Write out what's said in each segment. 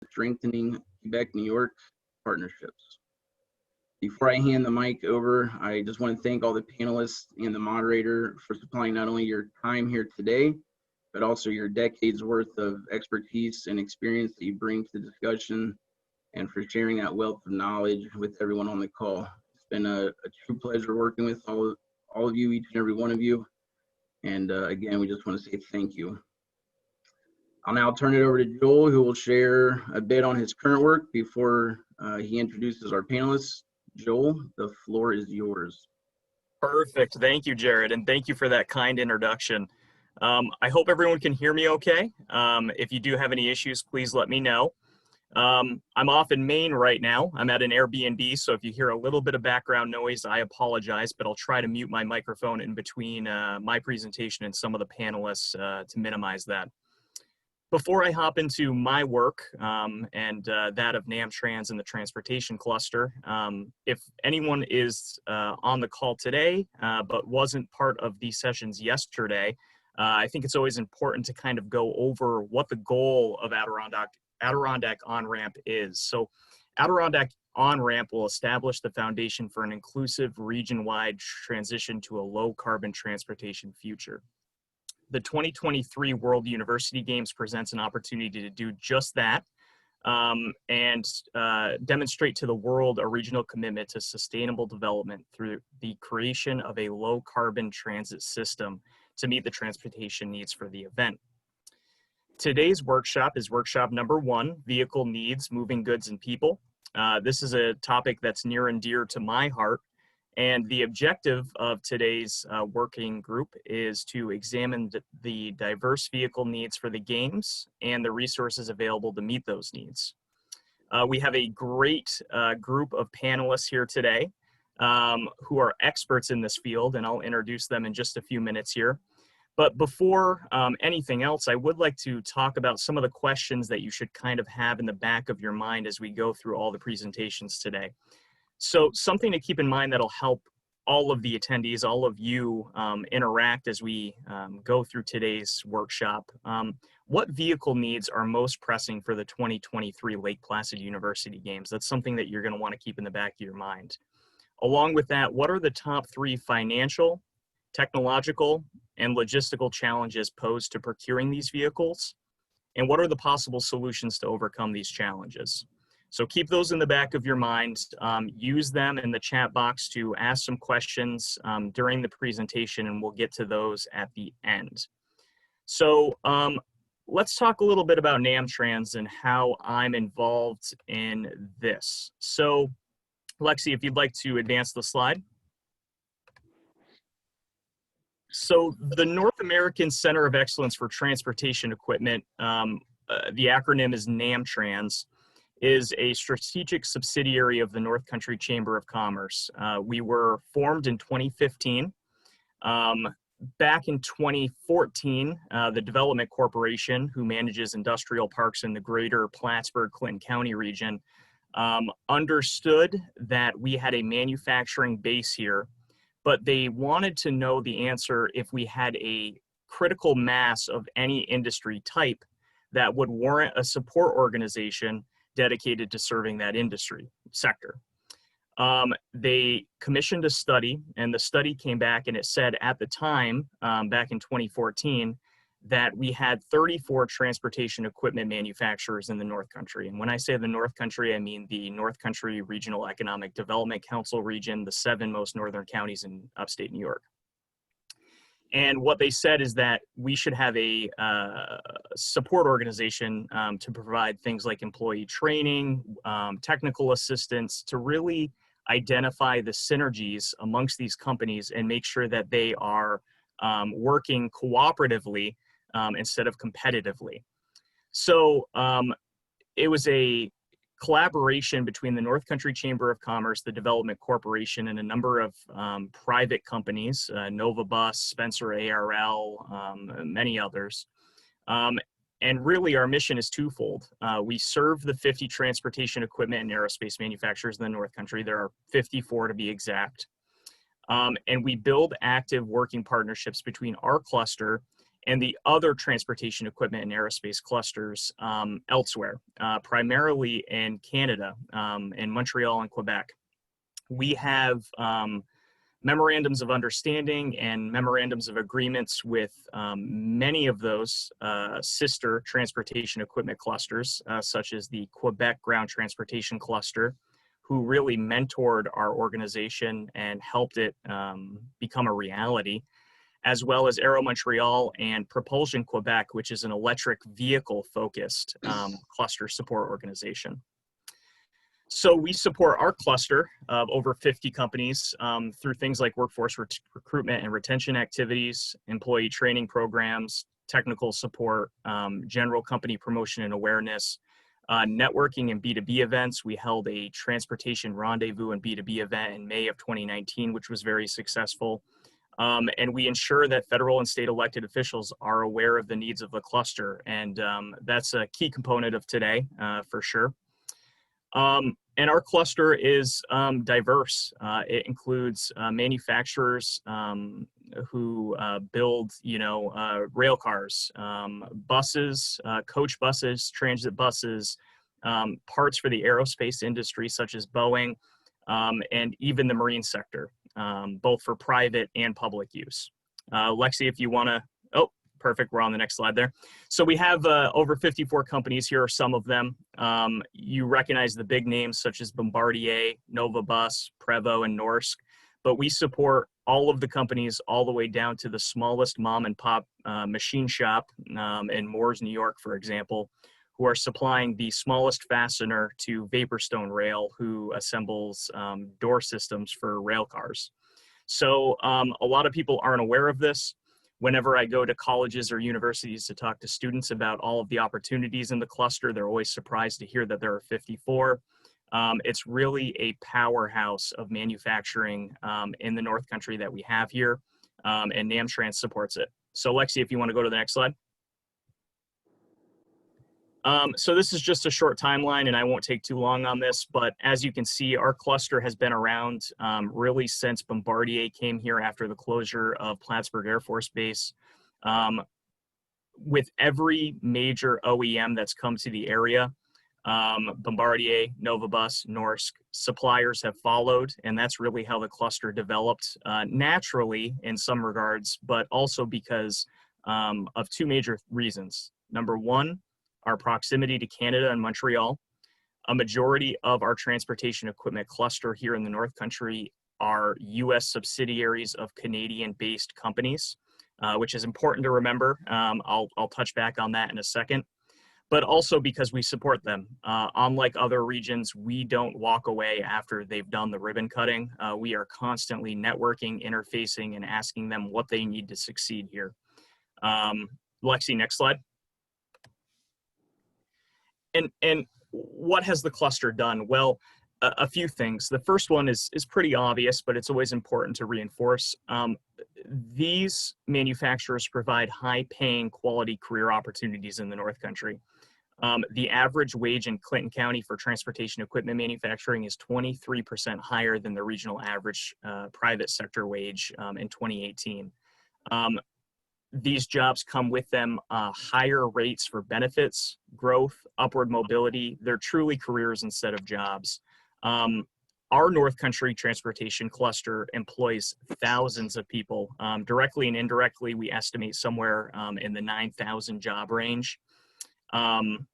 Strengthening Quebec, New York Partnerships. Before I hand the mic over, I just want to thank all the panelists and the moderator for supplying not only your time here today, but also your decades worth of expertise and experience that you bring to the discussion, and for sharing that wealth of knowledge with everyone on the call. It's been a true pleasure working with all of you, each and every one of you. And again, we just want to say thank you. I'll now turn it over to Joel, who will share a bit on his current work before he introduces our panelists. Joel, the floor is yours. Perfect. Thank you, Jared, and thank you for that kind introduction. I hope everyone can hear me okay. If you do have any issues, please let me know. I'm off in Maine right now. I'm at an Airbnb, so if you hear a little bit of background noise, I apologize, but I'll try to mute my microphone in between my presentation and some of the panelists to minimize that. Before I hop into my work and that of NAmTrans and the transportation cluster, if anyone is on the call today but wasn't part of these sessions yesterday, I think it's always important to kind of go over what the goal of Adirondack On-Ramp is. So Adirondack On-Ramp will establish the foundation for an inclusive region-wide transition to a low-carbon transportation future. The 2023 World University Games presents an opportunity to do just that and demonstrate to the world a regional commitment to sustainable development through the creation of a low-carbon transit system to meet the transportation needs for the event. Today's workshop is workshop number 1, Vehicle Needs, Moving Goods and People. This is a topic that's near and dear to my heart. And the objective of today's working group is to examine the diverse vehicle needs for the games and the resources available to meet those needs. We have a great group of panelists here today who are experts in this field, and I'll introduce them in just a few minutes here. But before anything else, I would like to talk about some of the questions that you should kind of have in the back of your mind as we go through all the presentations today. So something to keep in mind that'll help all of the attendees, all of you interact as we go through today's workshop. What vehicle needs are most pressing for the 2023 Lake Placid University Games? That's something that you're going to want to keep in the back of your mind. Along with that, what are the top 3 financial, technological, and logistical challenges posed to procuring these vehicles? And what are the possible solutions to overcome these challenges? So keep those in the back of your mind. Use them in the chat box to ask some questions during the presentation, and we'll get to those at the end. So let's talk a little bit about NAmTrans and how I'm involved in this. So Lexi, if you'd like to advance the slide. So the North American Center of Excellence for Transportation Equipment, the acronym is NAmTrans, is a strategic subsidiary of the NorthCountry Chamber of Commerce. We were formed in 2015. Back in 2014, the Development Corporation, who manages industrial parks in the greater Plattsburgh-Clinton County region, understood that we had a manufacturing base here, but they wanted to know the answer if we had a critical mass of any industry type that would warrant a support organization dedicated to serving that industry sector. They commissioned a study, and the study came back and it said at the time, back in 2014, that we had 34 transportation equipment manufacturers in the North Country. And when I say the North Country, I mean the North Country Regional Economic Development Council region, the 7 most northern counties in upstate New York. And what they said is that we should have a support organization to provide things like employee training, technical assistance, to really identify the synergies amongst these companies and make sure that they are working cooperatively instead of competitively. So it was a collaboration between the North Country Chamber of Commerce, the Development Corporation, and a number of private companies, Nova Bus, Spencer ARL, many others. And really our mission is twofold. We serve the 50 transportation equipment and aerospace manufacturers in the North Country. There are 54 to be exact. And we build active working partnerships between our cluster and the other transportation equipment and aerospace clusters elsewhere, primarily in Canada, in Montreal and Quebec. We have memorandums of understanding and memorandums of agreements with many of those sister transportation equipment clusters, such as the Quebec Ground Transportation Cluster, who really mentored our organization and helped it become a reality, as well as Aero Montreal and Propulsion Quebec, which is an electric vehicle focused cluster support organization. So we support our cluster of over 50 companies through things like workforce recruitment and retention activities, employee training programs, technical support, general company promotion and awareness, networking and B2B events. We held a transportation rendezvous and B2B event in May of 2019, which was very successful. And we ensure that federal and state elected officials are aware of the needs of the cluster. And that's a key component of today, for sure. And our cluster is diverse. It includes manufacturers who build, rail cars, buses, coach buses, transit buses, parts for the aerospace industry, such as Boeing, and even the marine sector, both for private and public use. Lexi, if you want to, oh, perfect, we're on the next slide there. So we have over 54 companies. Here are some of them. You recognize the big names such as Bombardier, Nova Bus, Prevo, and Norsk, but we support all of the companies all the way down to the smallest mom and pop machine shop in Moores, New York, for example, who are supplying the smallest fastener to Vaporstone Rail, who assembles door systems for rail cars. So a lot of people aren't aware of this. Whenever I go to colleges or universities to talk to students about all of the opportunities in the cluster, they're always surprised to hear that there are 54. It's really a powerhouse of manufacturing in the North Country that we have here, and NAmTrans supports it. So Lexi, if you want to go to the next slide. So this is just a short timeline, and I won't take too long on this, but as you can see, our cluster has been around really since Bombardier came here after the closure of Plattsburgh Air Force Base. With every major OEM that's come to the area, Bombardier, Novabus, Norsk, suppliers have followed, and that's really how the cluster developed naturally in some regards, but also because of two major reasons. Number one, our proximity to Canada and Montreal. A majority of our transportation equipment cluster here in the North Country are US subsidiaries of Canadian-based companies, which is important to remember. I'll touch back on that in a second, but also because we support them. Unlike other regions, we don't walk away after they've done the ribbon cutting. We are constantly networking, interfacing, and asking them what they need to succeed here. Lexi, next slide. And what has the cluster done? Well, a few things. The first one is pretty obvious, but it's always important to reinforce. These manufacturers provide high-paying, quality career opportunities in the North Country. The average wage in Clinton County for transportation equipment manufacturing is 23% higher than the regional average private sector wage in 2018. These jobs come with them higher rates for benefits, growth, upward mobility. They're truly careers instead of jobs. Our North Country transportation cluster employs thousands of people. Directly and indirectly, we estimate somewhere in the 9,000 job range. And,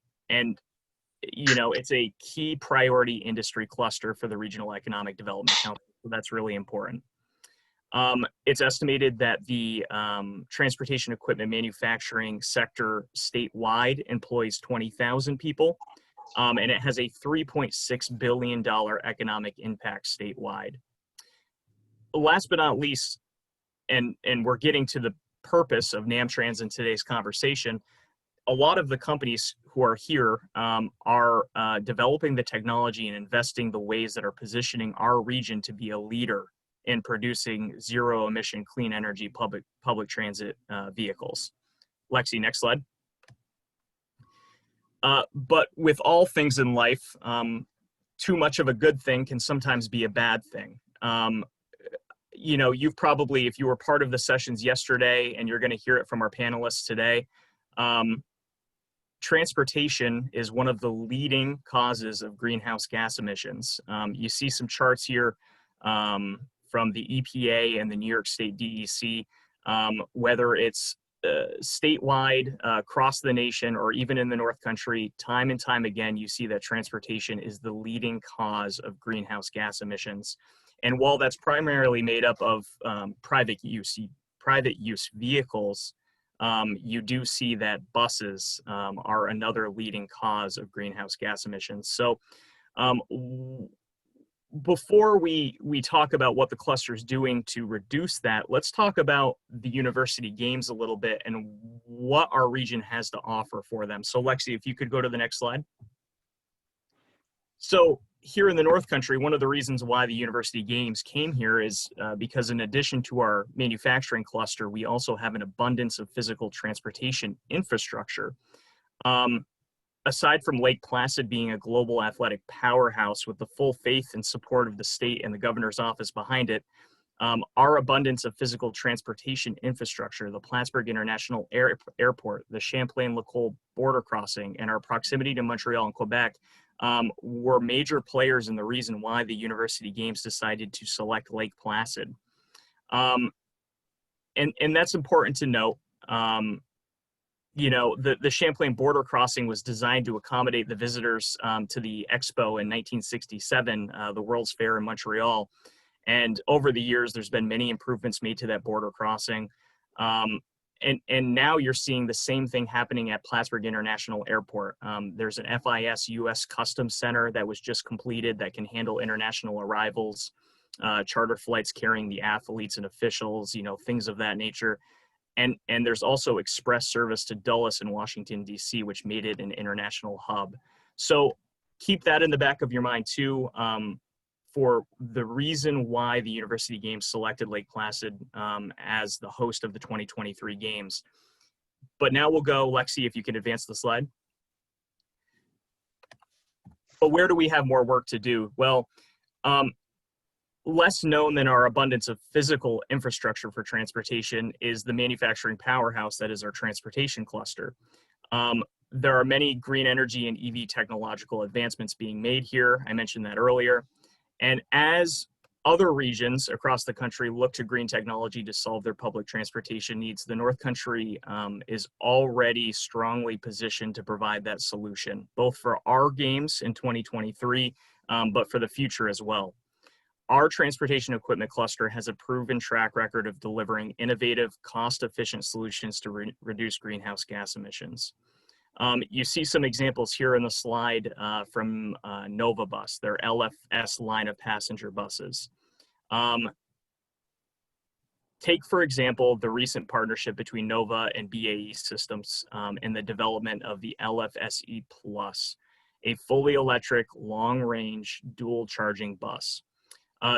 it's a key priority industry cluster for the Regional Economic Development Council. So that's really important. It's estimated that the transportation equipment manufacturing sector statewide employs 20,000 people, and it has a $3.6 billion economic impact statewide. Last but not least, and we're getting to the purpose of NAmTrans in today's conversation, a lot of the companies who are here are developing the technology and investing the ways that are positioning our region to be a leader in producing zero emission clean energy public transit vehicles. Lexi, next slide. But with all things in life, too much of a good thing can sometimes be a bad thing. you know, you've probably, if you were part of the sessions yesterday, and you're going to hear it from our panelists today, transportation is one of the leading causes of greenhouse gas emissions. You see some charts here from the EPA and the New York State DEC, whether it's statewide, across the nation, or even in the North Country, time and time again, you see that transportation is the leading cause of greenhouse gas emissions. And while that's primarily made up of private use vehicles, you do see that buses are another leading cause of greenhouse gas emissions. So before we talk about what the cluster is doing to reduce that, let's talk about the university games a little bit and what our region has to offer for them. So Lexi, if you could go to the next slide. So here in the North Country, one of the reasons why the university games came here is because in addition to our manufacturing cluster, we also have an abundance of physical transportation infrastructure. Aside from Lake Placid being a global athletic powerhouse with the full faith and support of the state and the governor's office behind it, our abundance of physical transportation infrastructure, the Plattsburgh International Airport, the Champlain-Lacolle border crossing, and our proximity to Montreal and Quebec were major players in the reason why the University Games decided to select Lake Placid. And that's important to note. You know, the Champlain border crossing was designed to accommodate the visitors to the Expo in 1967, the World's Fair in Montreal. And over the years, there's been many improvements made to that border crossing. And now you're seeing the same thing happening at Plattsburgh International Airport. There's an FIS U.S. Customs Center that was just completed that can handle international arrivals, charter flights carrying the athletes and officials, you know, things of that nature. And there's also express service to Dulles and Washington, D.C., which made it an international hub. So keep that in the back of your mind, too, for the reason why the University Games selected Lake Placid as the host of the 2023 Games. But now we'll go, Lexi, if you can advance the slide. But where do we have more work to do? Well, less known than our abundance of physical infrastructure for transportation is the manufacturing powerhouse that is our transportation cluster. There are many green energy and EV technological advancements being made here. I mentioned that earlier. And as other regions across the country look to green technology to solve their public transportation needs, the North Country is already strongly positioned to provide that solution, both for our games in 2023, but for the future as well. Our transportation equipment cluster has a proven track record of delivering innovative, cost-efficient solutions to reduce greenhouse gas emissions. You see some examples here in the slide from Nova Bus, their LFS line of passenger buses. Take, for example, the recent partnership between Nova and BAE Systems in the development of the LFSE Plus, a fully electric, long-range, dual charging bus.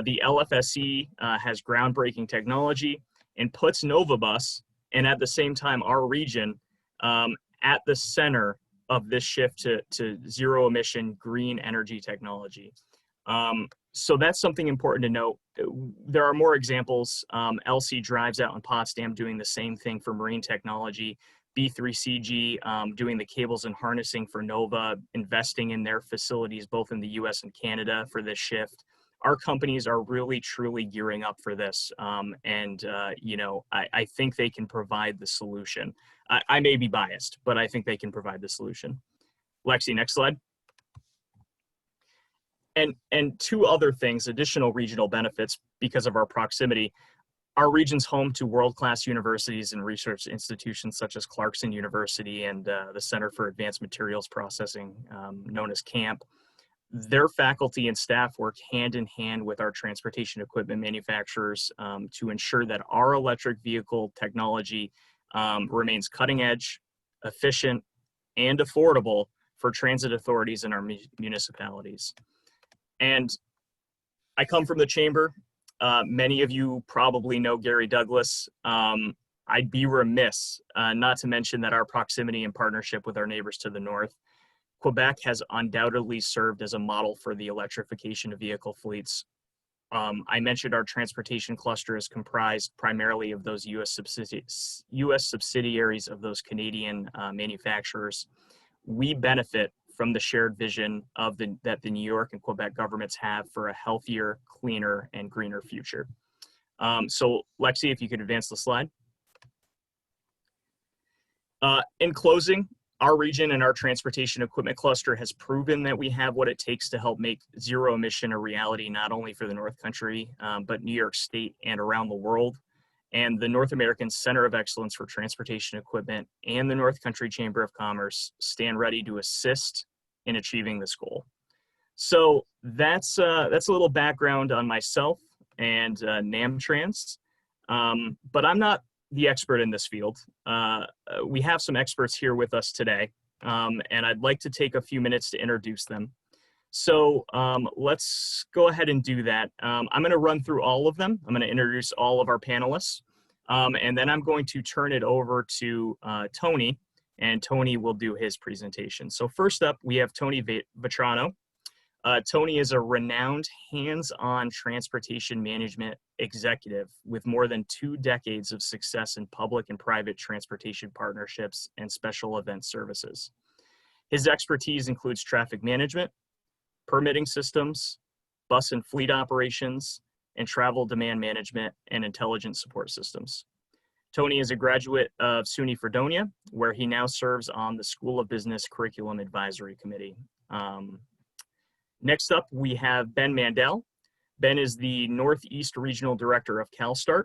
The LFSE has groundbreaking technology and puts Nova Bus, and at the same time our region, at the center of this shift to zero emission green energy technology. So that's something important to note. There are more examples. LC Drives out in Potsdam doing the same thing for marine technology. B3CG doing the cables and harnessing for Nova, investing in their facilities both in the US and Canada for this shift. Our companies are really, truly gearing up for this. You know, I think they can provide the solution. I may be biased, but I think they can provide the solution. Lexi, next slide. And two other things, additional regional benefits because of our proximity. Our region's home to world-class universities and research institutions such as Clarkson University and the Center for Advanced Materials Processing, known as CAMP. Their faculty and staff work hand in hand with our transportation equipment manufacturers to ensure that our electric vehicle technology remains cutting edge, efficient, and affordable for transit authorities in our municipalities. And I come from the chamber. Many of you probably know Gary Douglas. I'd be remiss not to mention that our proximity and partnership with our neighbors to the north. Quebec has undoubtedly served as a model for the electrification of vehicle fleets. I mentioned our transportation cluster is comprised primarily of those US subsidiaries of those Canadian manufacturers. We benefit from the shared vision of that the New York and Quebec governments have for a healthier, cleaner, and greener future. So Lexi, if you could advance the slide. In closing, our region and our transportation equipment cluster has proven that we have what it takes to help make zero emission a reality, not only for the NorthCountry, but New York State and around the world. And the North American Center of Excellence for Transportation Equipment and the NorthCountry Chamber of Commerce stand ready to assist in achieving this goal. So that's a little background on myself and NamTrans, but I'm not the expert in this field. We have some experts here with us today, and I'd like to take a few minutes to introduce them. So let's go ahead and do that. I'm going to run through all of them. I'm going to introduce all of our panelists, and then I'm going to turn it over to Tony, and Tony will do his presentation. So first up, we have Tony Vitrano. Tony is a renowned hands-on transportation management executive with more than 2 decades of success in public and private transportation partnerships and special event services. His expertise includes traffic management, permitting systems, bus and fleet operations, and travel demand management and intelligence support systems. Tony is a graduate of SUNY Fredonia, where he now serves on the School of Business Curriculum Advisory Committee. Next up, we have Ben Mandel. Ben is the Northeast Regional Director of CALSTART,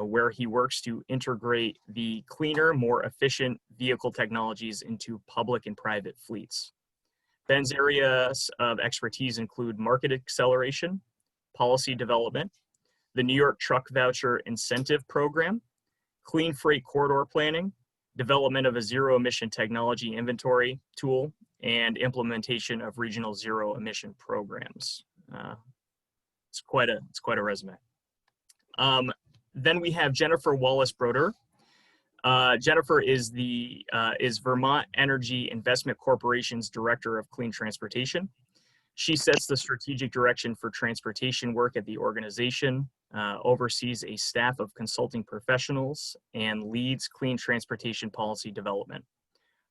where he works to integrate the cleaner, more efficient vehicle technologies into public and private fleets. Ben's areas of expertise include market acceleration, policy development, the New York Truck Voucher Incentive Program, clean freight corridor planning, development of a zero emission technology inventory tool, and implementation of regional zero emission programs. It's quite a resume. Then we have Jennifer Wallace-Brodeur. Jennifer is Vermont Energy Investment Corporation's Director of Clean Transportation. She sets the strategic direction for transportation work at the organization, oversees a staff of consulting professionals, and leads clean transportation policy development.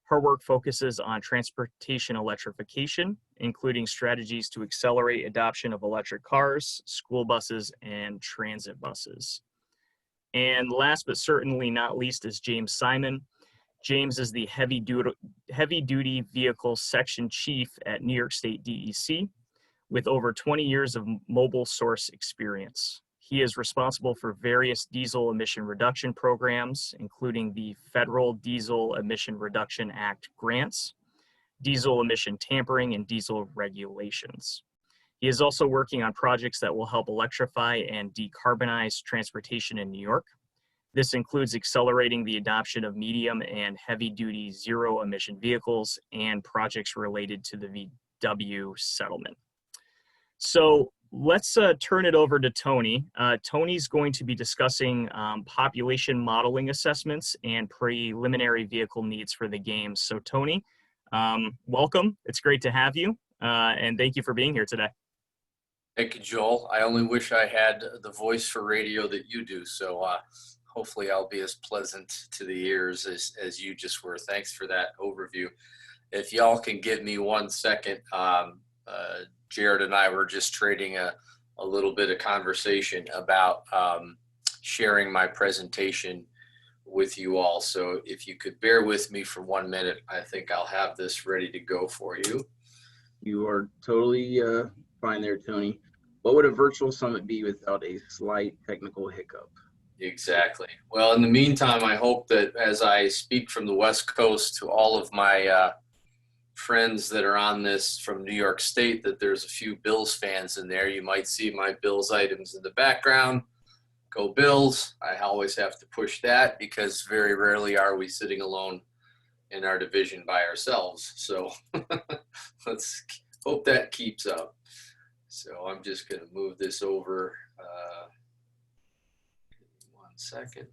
Her work focuses on transportation electrification, including strategies to accelerate adoption of electric cars, school buses, and transit buses. And last but certainly not least is James Symon. James is the heavy duty vehicle section chief at New York State DEC with over 20 years of mobile source experience. He is responsible for various diesel emission reduction programs, including the Federal Diesel Emission Reduction Act grants, diesel emission tampering, and diesel regulations. He is also working on projects that will help electrify and decarbonize transportation in New York. This includes accelerating the adoption of medium and heavy-duty zero-emission vehicles and projects related to the VW settlement. So let's turn it over to Tony. Tony's going to be discussing population modeling assessments and preliminary vehicle needs for the games. So Tony, welcome. It's great to have you, and thank you for being here today. Thank you, Joel. I only wish I had the voice for radio that you do, so hopefully I'll be as pleasant to the ears as you just were. Thanks for that overview. If y'all can give me 1 second, Jared and I were just trading a little bit of conversation about sharing my presentation with you all. So if you could bear with me for 1 minute, I think I'll have this ready to go for you. You are totally fine there, Tony. What would a virtual summit be without a slight technical hiccup? Exactly. Well, in the meantime, I hope that as I speak from the West Coast to all of my friends that are on this from New York State, that there's a few Bills fans in there. You might see my Bills items in the background. Go Bills. I always have to push that because very rarely are we sitting alone in our division by ourselves. So let's hope that keeps up. So I'm just going to move this over. 1 second.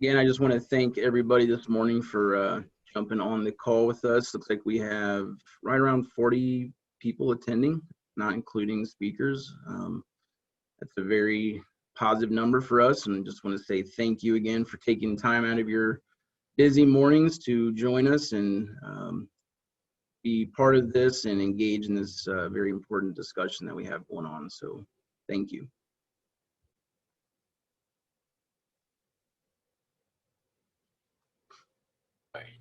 Again, I just want to thank everybody this morning for jumping on the call with us. Looks like we have right around 40 people attending, not including speakers. That's a very positive number for us, and just want to say thank you again for taking time out of your busy mornings to join us and be part of this and engage in this very important discussion that we have going on. So thank you. Right.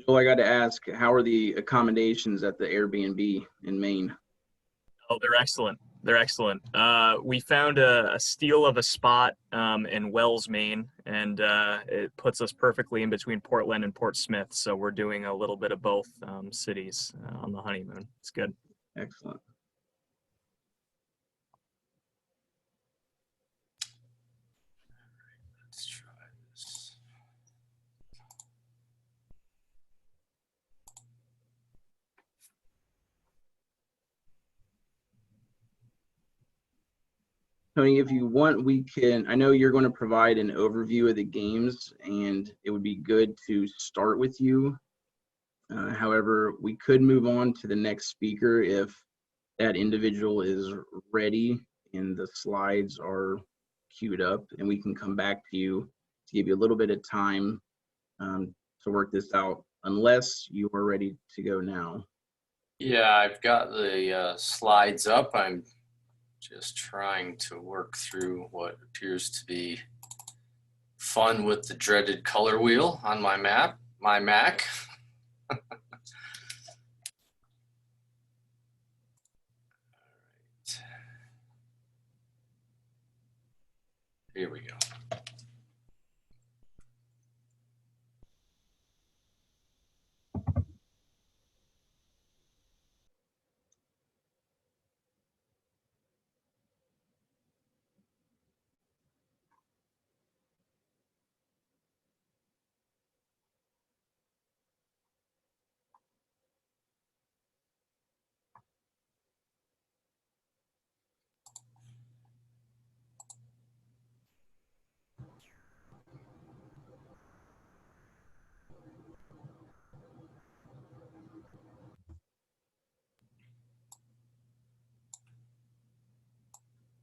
Joel, I got to ask, how are the accommodations at the Airbnb in Maine? Oh, they're excellent. They're excellent. We found a steal of a spot in Wells, Maine, and it puts us perfectly in between Portland and Port Smith. So we're doing a little bit of both cities on the honeymoon. It's good. Excellent. Let's try this. Tony, if you want, we can, I know you're going to provide an overview of the games, and it would be good to start with you. However, we could move on to the next speaker if that individual is ready and the slides are queued up, and we can come back to you to give you a little bit of time to work this out, unless you are ready to go now. Yeah, I've got the slides up. I'm just trying to work through what appears to be fun with the dreaded color wheel on my Mac. All right. Here we go.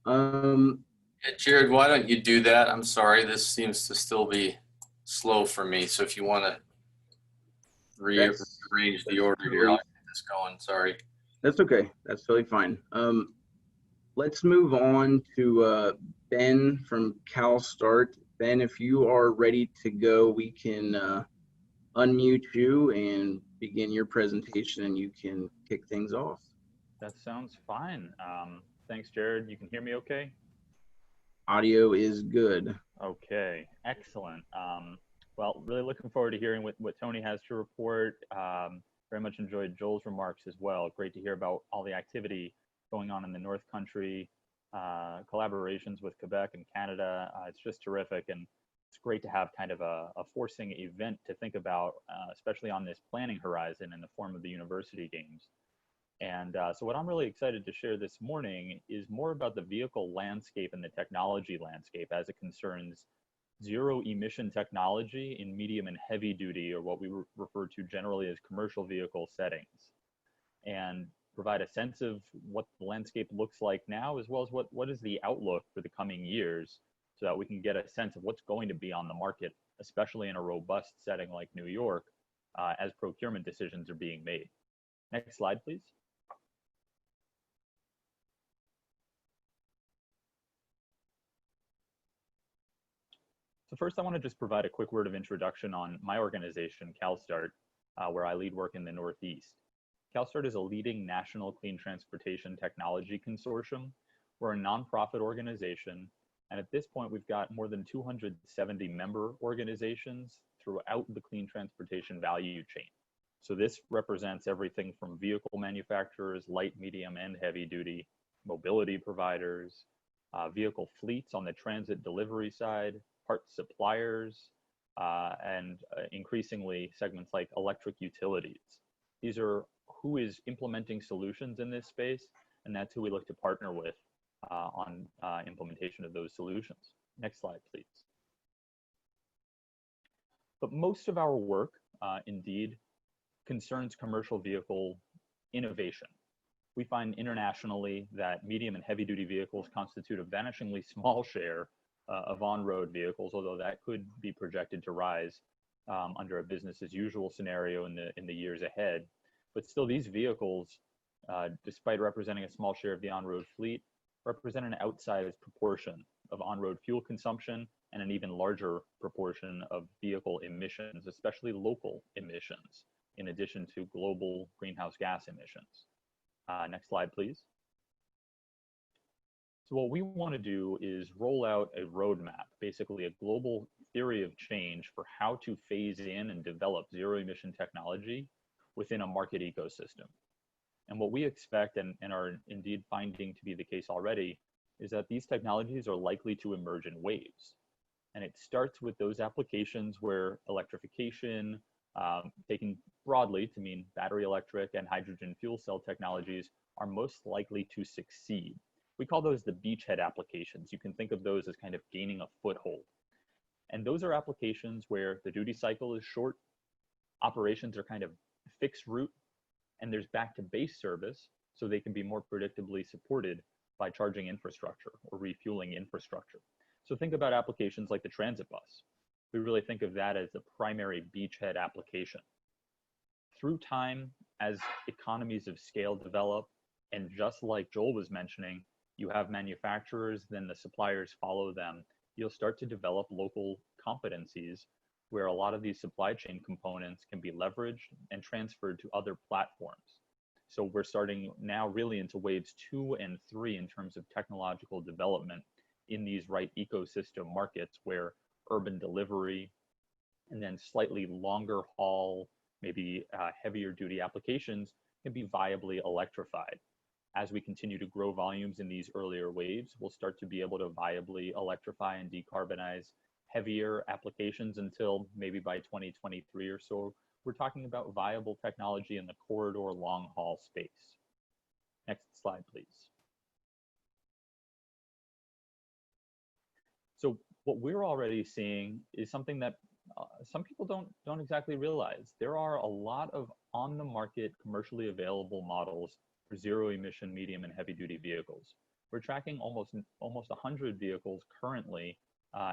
Yeah, Jared, why don't you do that? I'm sorry, this seems to still be slow for me. So if you want to rearrange the order here, I'll get this going. Sorry. That's okay. That's totally fine. Let's move on to Ben from CalSTART. Ben, if you are ready to go, we can unmute you and begin your presentation, and you can kick things off. That sounds fine. Thanks, Jared. You can hear me okay? Audio is good. Okay, excellent. Well, really looking forward to hearing what Tony has to report. Very much enjoyed Joel's remarks as well. Great to hear about all the activity going on in the NorthCountry, collaborations with Quebec and Canada. It's just terrific, and it's great to have kind of a forcing event to think about, especially on this planning horizon in the form of the university games. And so what I'm really excited to share this morning is more about the vehicle landscape and the technology landscape as it concerns zero emission technology in medium and heavy duty, or what we refer to generally as commercial vehicle settings, and provide a sense of what the landscape looks like now, as well as what is the outlook for the coming years, so that we can get a sense of what's going to be on the market, especially in a robust setting like New York, as procurement decisions are being made. Next slide, please. So first, I want to just provide a quick word of introduction on my organization, CalSTART, where I lead work in the Northeast. CalSTART is a leading national clean transportation technology consortium. We're a nonprofit organization, and at this point, we've got more than 270 member organizations throughout the clean transportation value chain. So this represents everything from vehicle manufacturers, light, medium, and heavy duty, mobility providers, vehicle fleets on the transit delivery side, parts suppliers, and increasingly segments like electric utilities. These are who is implementing solutions in this space, and that's who we look to partner with on implementation of those solutions. Next slide, please. But most of our work, indeed, concerns commercial vehicle innovation. We find internationally that medium and heavy-duty vehicles constitute a vanishingly small share of on-road vehicles, although that could be projected to rise under a business-as-usual scenario in the years ahead. But still, these vehicles, despite representing a small share of the on-road fleet, represent an outsized proportion of on-road fuel consumption and an even larger proportion of vehicle emissions, especially local emissions, in addition to global greenhouse gas emissions. Next slide, please. So what we want to do is roll out a roadmap, basically a global theory of change for how to phase in and develop zero-emission technology within a market ecosystem. And what we expect, and are indeed finding to be the case already, is that these technologies are likely to emerge in waves. And it starts with those applications where electrification, taken broadly to mean battery electric and hydrogen fuel cell technologies, are most likely to succeed. We call those the beachhead applications. You can think of those as kind of gaining a foothold. And those are applications where the duty cycle is short, operations are kind of fixed route, and there's back to base service, so they can be more predictably supported by charging infrastructure or refueling infrastructure. So think about applications like the transit bus. We really think of that as the primary beachhead application. Through time, as economies of scale develop, and just like Joel was mentioning, you have manufacturers, then the suppliers follow them, you'll start to develop local competencies where a lot of these supply chain components can be leveraged and transferred to other platforms. So we're starting now really into waves 2 and 3 in terms of technological development in these right ecosystem markets where urban delivery and then slightly longer haul, maybe heavier duty applications can be viably electrified. As we continue to grow volumes in these earlier waves, we'll start to be able to viably electrify and decarbonize heavier applications until maybe by 2023 or so, we're talking about viable technology in the corridor long haul space. Next slide, please. So what we're already seeing is something that some people don't exactly realize. There are a lot of on the market commercially available models for zero emission medium and heavy duty vehicles. We're tracking almost 100 vehicles currently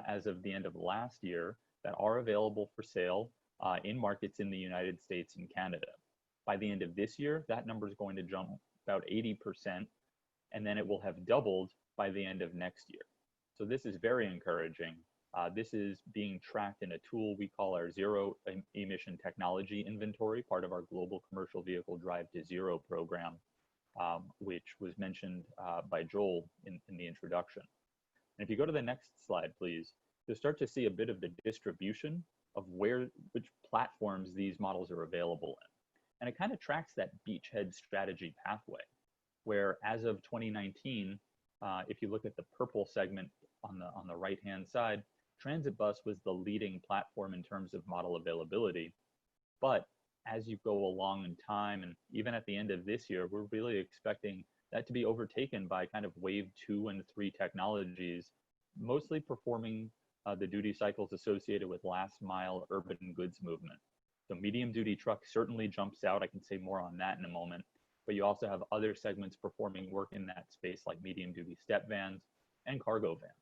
as of the end of last year that are available for sale in markets in the United States and Canada. By the end of this year, that number is going to jump about 80%, and then it will have doubled by the end of next year. So this is very encouraging. This is being tracked in a tool we call our Zero Emission Technology Inventory, part of our Global Commercial Vehicle Drive to Zero program, which was mentioned by Joel in the introduction. And if you go to the next slide, please, you'll start to see a bit of the distribution of which platforms these models are available in. And it kind of tracks that beachhead strategy pathway, where as of 2019, if you look at the purple segment on the right-hand side, transit bus was the leading platform in terms of model availability. But as you go along in time, and even at the end of this year, we're really expecting that to be overtaken by kind of wave 2 and 3 technologies, mostly performing the duty cycles associated with last mile urban goods movement. So medium duty truck certainly jumps out. I can say more on that in a moment, but you also have other segments performing work in that space like medium duty step vans and cargo vans.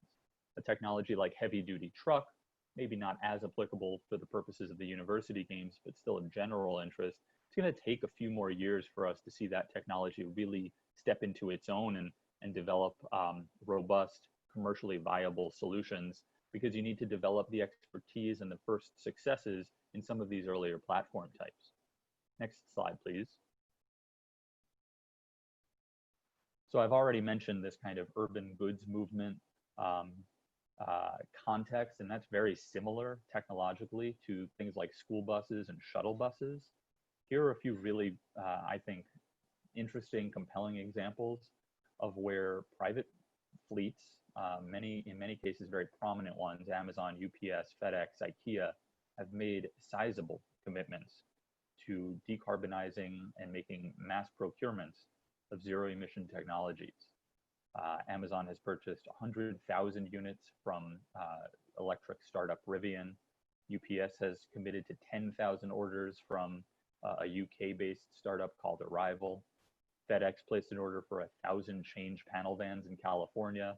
A technology like heavy duty truck, maybe not as applicable for the purposes of the university games, but still of general interest. It's going to take a few more years for us to see that technology really step into its own and develop robust, commercially viable solutions, because you need to develop the expertise and the first successes in some of these earlier platform types. Next slide, please. So I've already mentioned this kind of urban goods movement context, and that's very similar technologically to things like school buses and shuttle buses. Here are a few really, I think, interesting, compelling examples of where private fleets in many cases, very prominent ones, Amazon, UPS, FedEx, IKEA, have made sizable commitments to decarbonizing and making mass procurements of zero-emission technologies. Amazon has purchased 100,000 units from electric startup Rivian. UPS has committed to 10,000 orders from a UK-based startup called Arrival. FedEx placed an order for 1,000 change panel vans in California.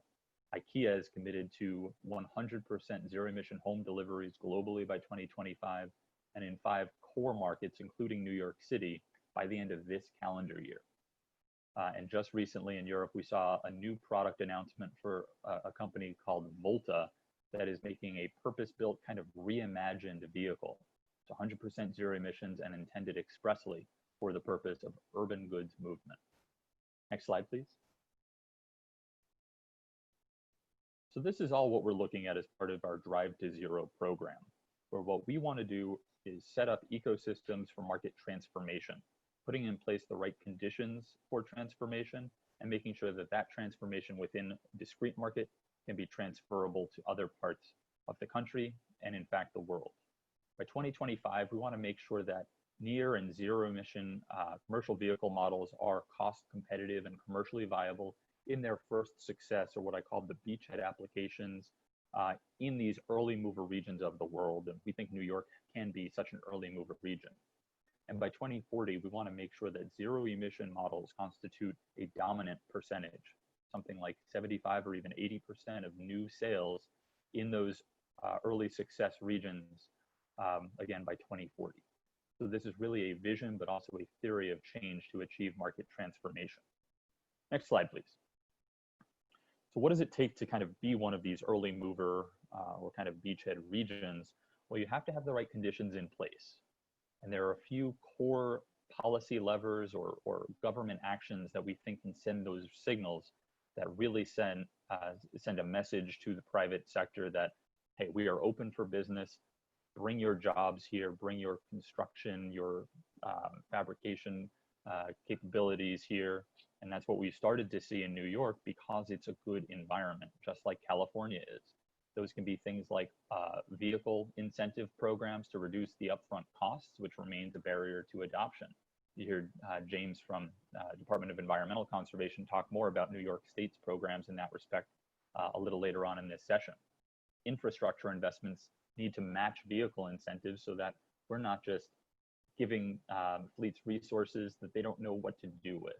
IKEA is committed to 100% zero-emission home deliveries globally by 2025, and in 5 core markets, including New York City, by the end of this calendar year. And just recently in Europe, we saw a new product announcement for a company called Volta that is making a purpose-built kind of reimagined vehicle. It's 100% zero emissions and intended expressly for the purpose of urban goods movement. Next slide, please. So this is all what we're looking at as part of our Drive to Zero program, where what we want to do is set up ecosystems for market transformation, putting in place the right conditions for transformation and making sure that that transformation within a discrete market can be transferable to other parts of the country and in fact the world. By 2025, we want to make sure that near and zero emission commercial vehicle models are cost competitive and commercially viable in their first success, or what I call the beachhead applications in these early mover regions of the world. And we think New York can be such an early mover region. And by 2040, we want to make sure that zero emission models constitute a dominant percentage, something like 75 or even 80% of new sales in those early success regions, again, by 2040. So this is really a vision, but also a theory of change to achieve market transformation. Next slide, please. So what does it take to kind of be one of these early mover or kind of beachhead regions? Well, you have to have the right conditions in place. And there are a few core policy levers or government actions that we think can send those signals that really send a message to the private sector that, hey, we are open for business. Bring your jobs here, bring your construction, your fabrication capabilities here. And that's what we started to see in New York because it's a good environment, just like California is. Those can be things like vehicle incentive programs to reduce the upfront costs, which remains a barrier to adoption. You heard James from Department of Environmental Conservation talk more about New York State's programs in that respect a little later on in this session. Infrastructure investments need to match vehicle incentives so that we're not just giving fleets resources that they don't know what to do with.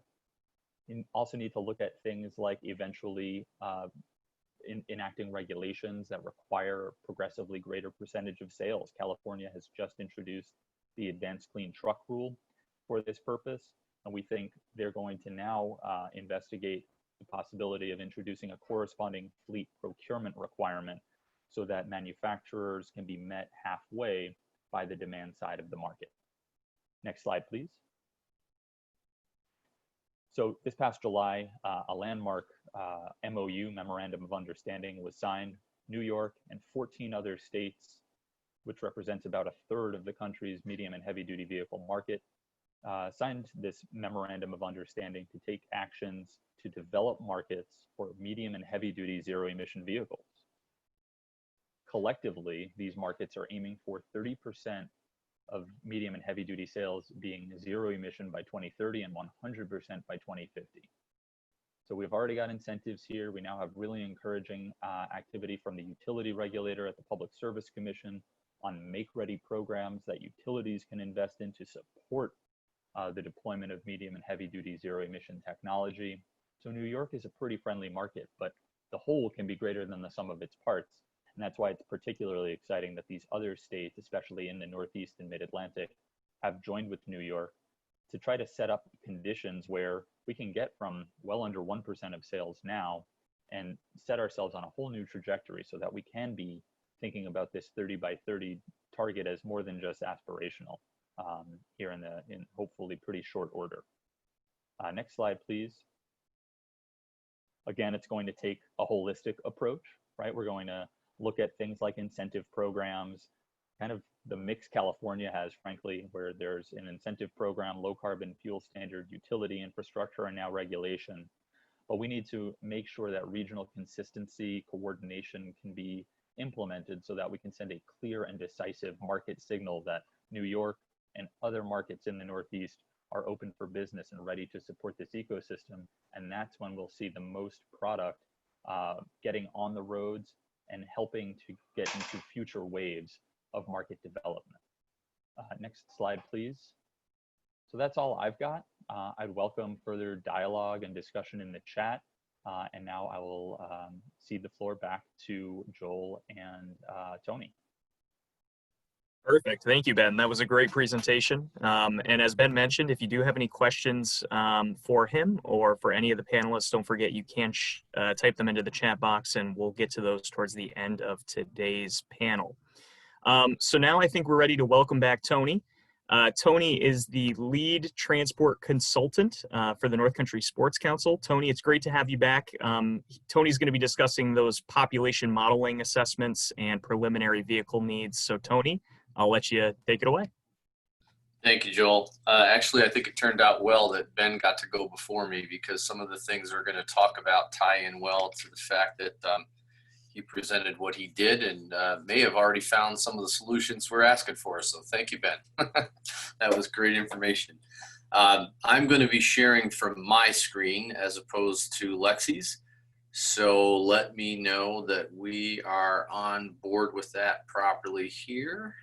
You also need to look at things like eventually enacting regulations that require a progressively greater percentage of sales. California has just introduced the Advanced Clean Truck Rule for this purpose, and we think they're going to now investigate the possibility of introducing a corresponding fleet procurement requirement so that manufacturers can be met halfway by the demand side of the market. Next slide, please. So this past July, a landmark MOU, Memorandum of Understanding, was signed. New York and 14 other states, which represents about 1/3 of the country's medium and heavy duty vehicle market, signed this Memorandum of Understanding to take actions to develop markets for medium and heavy duty zero emission vehicles. Collectively, these markets are aiming for 30% of medium and heavy duty sales being zero emission by 2030 and 100% by 2050. So we've already got incentives here. We now have really encouraging activity from the utility regulator at the Public Service Commission on make-ready programs that utilities can invest in to support the deployment of medium and heavy duty zero emission technology. So New York is a pretty friendly market, but the whole can be greater than the sum of its parts. And that's why it's particularly exciting that these other states, especially in the Northeast and Mid-Atlantic, have joined with New York to try to set up conditions where we can get from well under 1% of sales now and set ourselves on a whole new trajectory so that we can be thinking about this 30 by 30 target as more than just aspirational here in hopefully pretty short order. Next slide, please. Again, it's going to take a holistic approach, right? We're going to look at things like incentive programs, kind of the mix California has, frankly, where there's an incentive program, low carbon fuel standard, utility infrastructure, and now regulation. but we need to make sure that regional consistency, coordination can be implemented so that we can send a clear and decisive market signal that New York and other markets in the Northeast are open for business and ready to support this ecosystem. And that's when we'll see the most product getting on the roads and helping to get into future waves of market development. Next slide, please. So that's all I've got. I'd welcome further dialogue and discussion in the chat. And now I will cede the floor back to Joel and Tony. Perfect. Thank you, Ben. That was a great presentation. And as Ben mentioned, if you do have any questions for him or for any of the panelists, don't forget you can type them into the chat box, and we'll get to those towards the end of today's panel. So now I think we're ready to welcome back Tony. Tony is the lead transport consultant for the NorthCountry Sports Council. Tony, it's great to have you back. Tony's going to be discussing those population modeling assessments and preliminary vehicle needs. So Tony, I'll let you take it away. Thank you, Joel. Actually, I think it turned out well that Ben got to go before me, because some of the things we're going to talk about tie in well to the fact that he presented what he did and may have already found some of the solutions we're asking for. So thank you, Ben. That was great information. I'm going to be sharing from my screen as opposed to Lexi's. So let me know that we are on board with that properly here.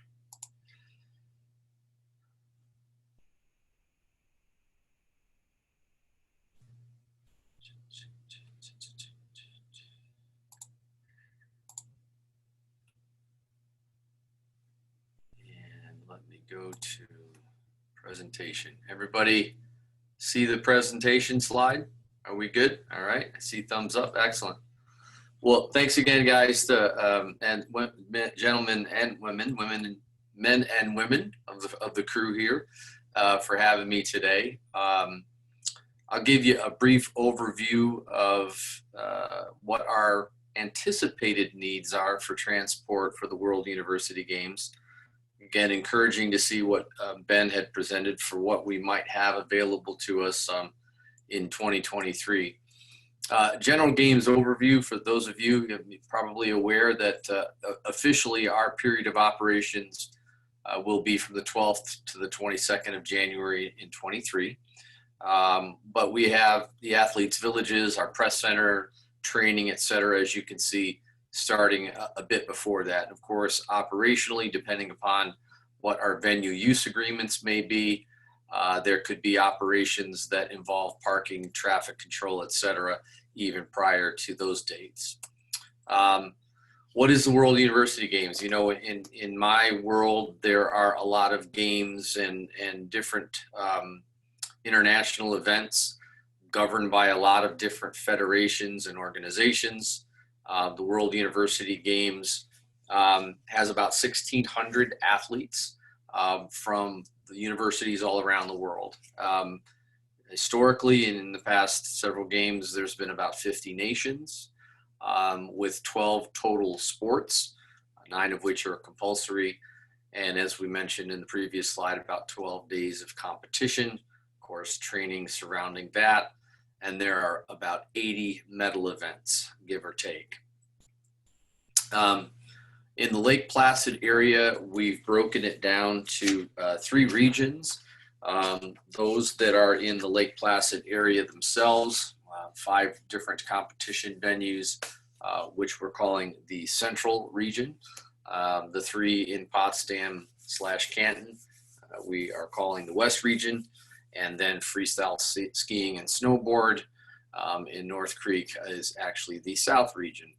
Go to presentation. Everybody see the presentation slide? Are we good? All right. I see thumbs up. Excellent. Well, thanks again, guys, to gentlemen and women, men and women of the crew here for having me today. I'll give you a brief overview of what our anticipated needs are for transport for the World University Games. Again, encouraging to see what Ben had presented for what we might have available to us in 2023. General games overview, for those of you probably aware that officially our period of operations will be from the 12th to the 22nd of January in 23. But we have the athletes' villages, our press center, training, et cetera, as you can see, starting a bit before that. Of course, operationally, depending upon what our venue use agreements may be, there could be operations that involve parking, traffic control, et cetera, even prior to those dates. What is the World University Games? You know, in my world, there are a lot of games and different international events governed by a lot of different federations and organizations. The World University Games has about 1,600 athletes from the universities all around the world. Historically, and in the past several games, there's been about 50 nations with 12 total sports, 9 of which are compulsory. And as we mentioned in the previous slide, about 12 days of competition, of course, training surrounding that. And there are about 80 medal events, give or take. In the Lake Placid area, we've broken it down to 3 regions. Those that are in the Lake Placid area themselves, 5 different competition venues, which we're calling the Central Region. The 3 in Potsdam/Canton, we are calling the West Region. And then freestyle skiing and snowboard in North Creek is actually the South Region.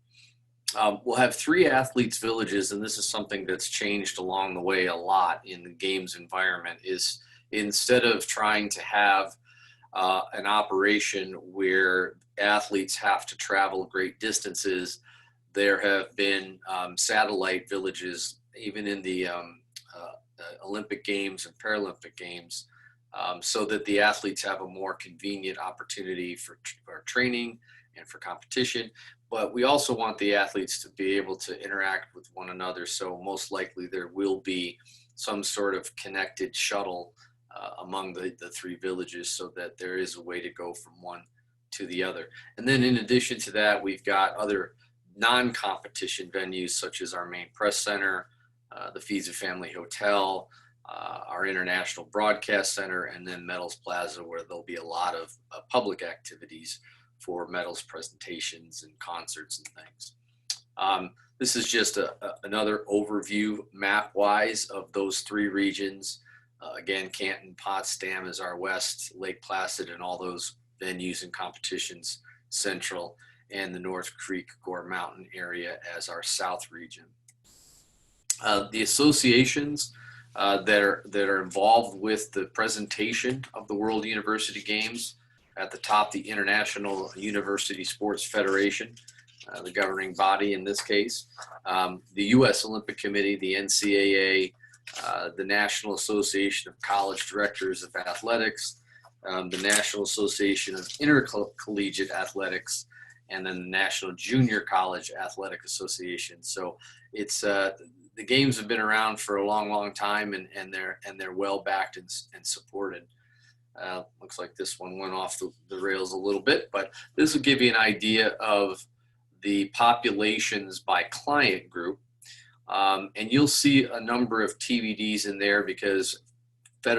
We'll have 3 athletes' villages, and this is something that's changed along the way a lot in the games environment, is instead of trying to have an operation where athletes have to travel great distances, there have been satellite villages, even in the Olympic Games and Paralympic Games, so that the athletes have a more convenient opportunity for training and for competition. But we also want the athletes to be able to interact with one another. So most likely there will be some sort of connected shuttle among the 3 villages, so that there is a way to go from one to the other. And then in addition to that, we've got other non-competition venues such as our main press center, the Fiza Family Hotel, our International Broadcast Center, and then Metals Plaza, where there'll be a lot of public activities for Metals presentations and concerts and things. This is just another overview map-wise of those three regions. Again, Canton, Potsdam is our west, Lake Placid and all those venues and competitions central, and the North Creek Gore Mountain area as our south region. The associations that are involved with the presentation of the World University Games, at the top, the International University Sports Federation, the governing body in this case, the U.S. Olympic Committee, the NCAA, the National Association of College Directors of Athletics, the National Association of Intercollegiate Athletics, and then the National Junior College Athletic Association. So it's the games have been around for a long time, and they're well backed and supported. Looks like this one went off the rails a little bit, but this will give you an idea of the populations by client group. And you'll see a number of TBDs in there because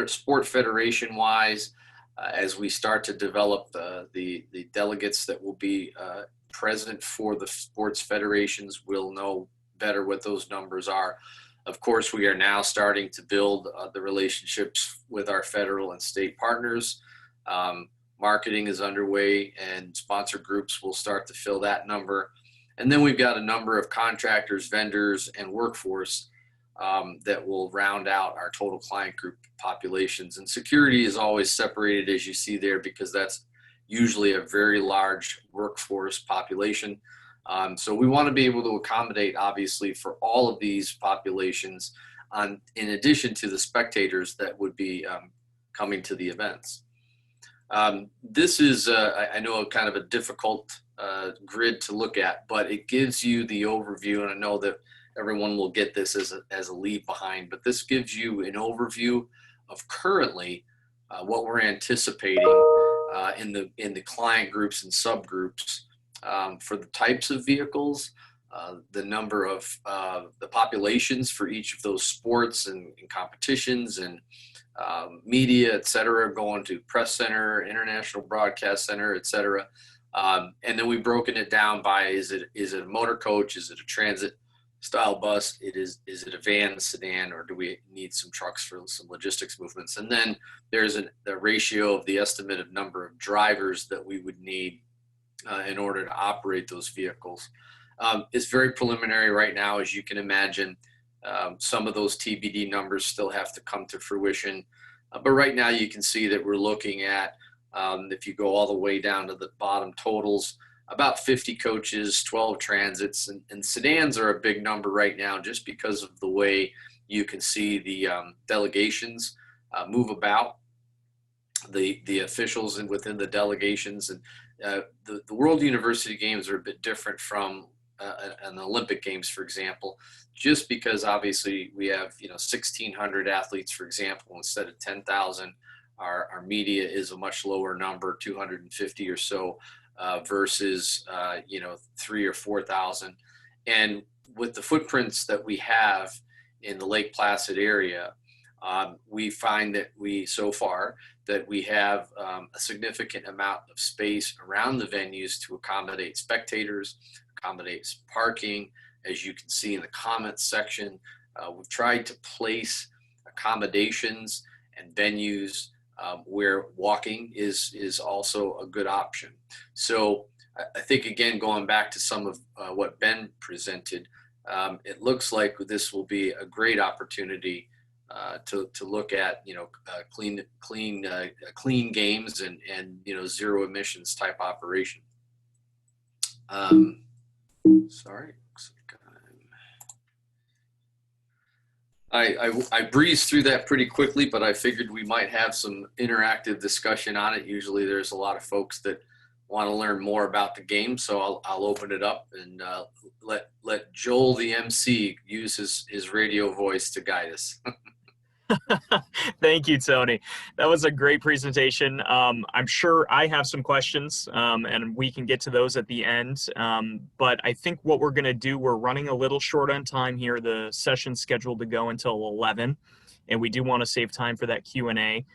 sport federation wise, as we start to develop the delegates that will be present for the sports federations, we'll know better what those numbers are. Of course, we are now starting to build the relationships with our federal and state partners. Marketing is underway, and sponsor groups will start to fill that number. And then we've got a number of contractors, vendors, and workforce that will round out our total client group populations. And security is always separated, as you see there, because that's usually a very large workforce population. So we want to be able to accommodate, obviously, for all of these populations, in addition to the spectators that would be coming to the events. This is, I know, kind of a difficult grid to look at, but it gives you the overview, and I know that everyone will get this as a leave behind, but this gives you an overview of currently what we're anticipating in the client groups and subgroups for the types of vehicles, the number of the populations for each of those sports and competitions and media, et cetera, going to press center, international broadcast center, et cetera. And then we've broken it down by, is it a motor coach? Is it a transit style bus? Is it a van, sedan, or do we need some trucks for some logistics movements? And then there's the ratio of the estimated number of drivers that we would need in order to operate those vehicles. It's very preliminary right now, as you can imagine. Some of those TBD numbers still have to come to fruition. But right now you can see that we're looking at, if you go all the way down to the bottom totals, about 50 coaches, 12 transits, and sedans are a big number right now just because of the way you can see the delegations move about, the officials within the delegations. And the World University Games are a bit different from an Olympic Games, for example, just because obviously we have 1,600 athletes, for example, instead of 10,000. Our media is a much lower number, 250 or so, versus 3,000 or 4,000. And with the footprints that we have in the Lake Placid area, we find that we have a significant amount of space around the venues to accommodate spectators, accommodate parking. As you can see in the comments section, we've tried to place accommodations and venues where walking is also a good option. So I think, again, going back to some of what Ben presented, it looks like this will be a great opportunity to look at clean games and zero emissions type operation. Sorry. I breezed through that pretty quickly, but I figured we might have some interactive discussion on it. Usually there's a lot of folks that want to learn more about the game, so I'll open it up and let Joel, the MC, use his radio voice to guide us. Thank you, Tony. That was a great presentation. I'm sure I have some questions, and we can get to those at the end. But I think what we're going to do, we're running a little short on time here. The session's scheduled to go until 11, and we do want to save time for that Q&A.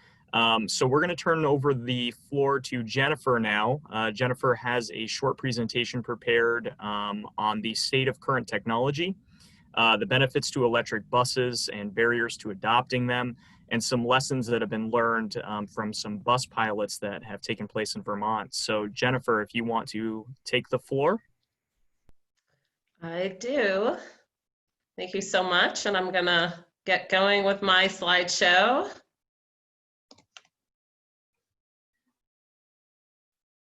So we're going to turn over the floor to Jennifer now. Jennifer has a short presentation prepared on the state of current technology, the benefits to electric buses and barriers to adopting them, and some lessons that have been learned from some bus pilots that have taken place in Vermont. So Jennifer, if you want to take the floor. I do. Thank you so much. And I'm gonna get going with my slideshow.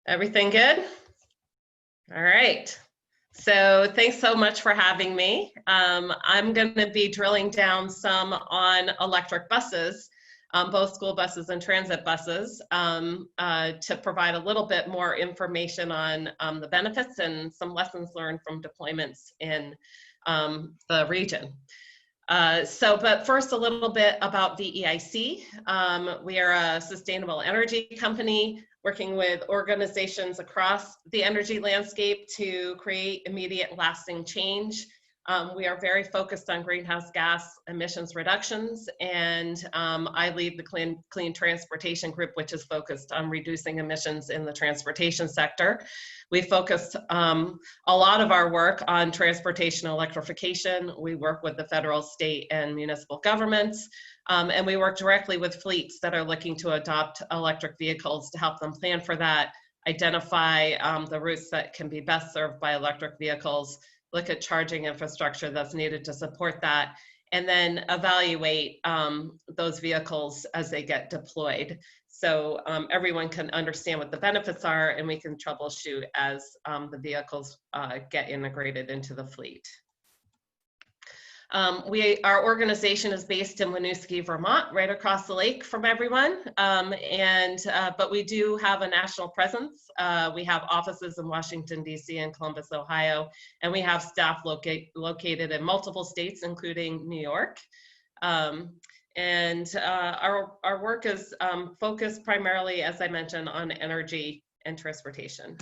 Everything good? All right. So thanks so much for having me. I'm going to be drilling down some on electric buses, both school buses and transit buses, to provide a little bit more information on the benefits and some lessons learned from deployments in the region. But first, a little bit about VEIC. We are a sustainable energy company working with organizations across the energy landscape to create immediate lasting change. We are very focused on greenhouse gas emissions reductions, and I lead the Clean Transportation Group, which is focused on reducing emissions in the transportation sector. We focus a lot of our work on transportation electrification. We work with the federal, state, and municipal governments, and we work directly with fleets that are looking to adopt electric vehicles to help them plan for that, identify the routes that can be best served by electric vehicles, look at charging infrastructure that's needed to support that, and then evaluate those vehicles as they get deployed. So everyone can understand what the benefits are, and we can troubleshoot as the vehicles get integrated into the fleet. Our organization is based in Winooski, Vermont, right across the lake from everyone. But we do have a national presence. We have offices in Washington, D.C. and Columbus, Ohio, and we have staff located in multiple states, including New York. Our work is focused primarily, as I mentioned, on energy and transportation.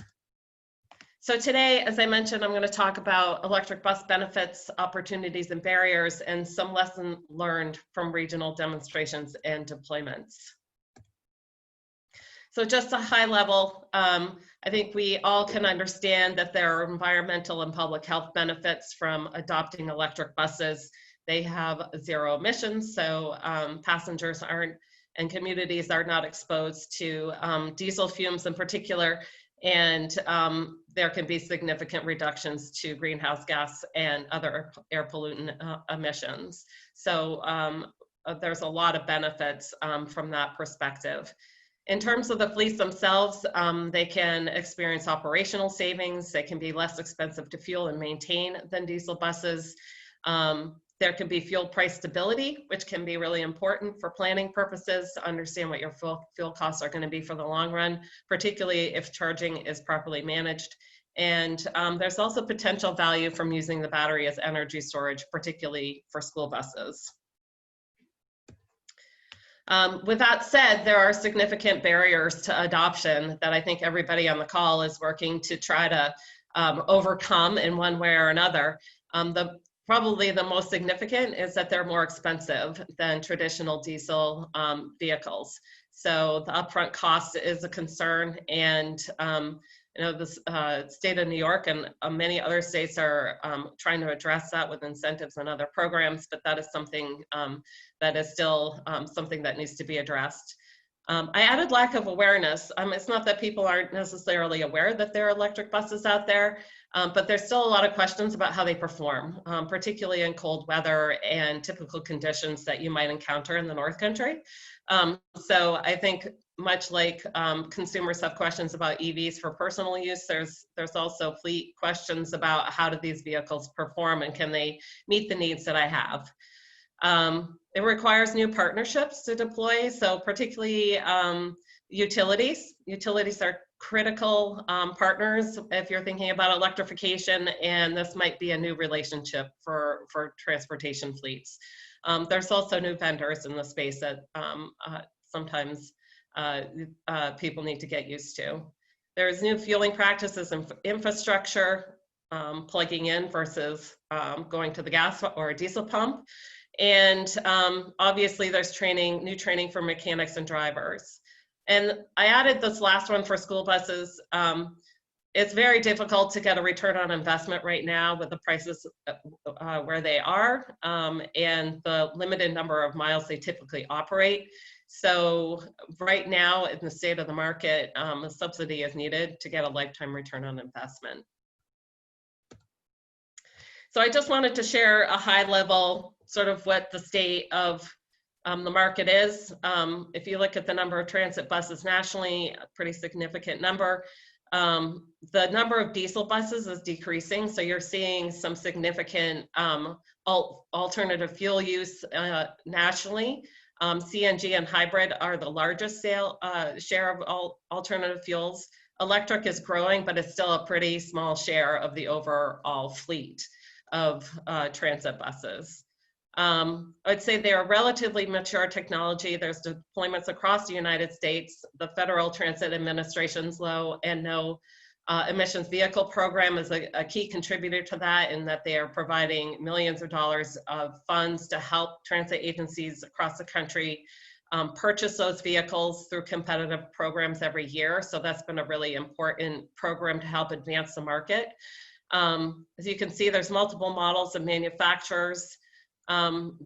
So today, as I mentioned, I'm going to talk about electric bus benefits, opportunities, and barriers, and some lessons learned from regional demonstrations and deployments. So just a high level, I think we all can understand that there are environmental and public health benefits from adopting electric buses. They have zero emissions, so passengers aren't, and communities are not exposed to diesel fumes in particular, and there can be significant reductions to greenhouse gas and other air pollutant emissions. So there's a lot of benefits from that perspective. In terms of the fleets themselves, they can experience operational savings. They can be less expensive to fuel and maintain than diesel buses. There can be fuel price stability, which can be really important for planning purposes to understand what your fuel costs are going to be for the long run, particularly if charging is properly managed. And there's also potential value from using the battery as energy storage, particularly for school buses. With that said, there are significant barriers to adoption that I think everybody on the call is working to try to overcome in one way or another. Probably the most significant is that they're more expensive than traditional diesel vehicles. So the upfront cost is a concern, and you know, the state of New York and many other states are trying to address that with incentives and other programs, but that is something that is still something that needs to be addressed. I added lack of awareness. It's not that people aren't necessarily aware that there are electric buses out there, but there's still a lot of questions about how they perform, particularly in cold weather and typical conditions that you might encounter in the NorthCountry. So I think much like consumers have questions about EVs for personal use, there's also fleet questions about how do these vehicles perform and can they meet the needs that I have. It requires new partnerships to deploy, so particularly utilities. Utilities are critical partners if you're thinking about electrification, and this might be a new relationship for transportation fleets. There's also new vendors in the space that sometimes people need to get used to. There's new fueling practices and infrastructure, plugging in versus going to the gas or diesel pump. And obviously there's new training for mechanics and drivers. And I added this last one for school buses. It's very difficult to get a return on investment right now with the prices where they are and the limited number of miles they typically operate. So right now in the state of the market, a subsidy is needed to get a lifetime return on investment. So I just wanted to share a high level sort of what the state of the market is. If you look at the number of transit buses nationally, a pretty significant number. The number of diesel buses is decreasing, so you're seeing some significant alternative fuel use nationally. CNG and hybrid are the largest share of all alternative fuels. Electric is growing, but it's still a pretty small share of the overall fleet of transit buses. I'd say they are relatively mature technology. There's deployments across the United States. The Federal Transit Administration's low and no emissions vehicle program is a key contributor to that, in that they are providing millions of dollars of funds to help transit agencies across the country purchase those vehicles through competitive programs every year. So that's been a really important program to help advance the market. As you can see, there's multiple models of manufacturers.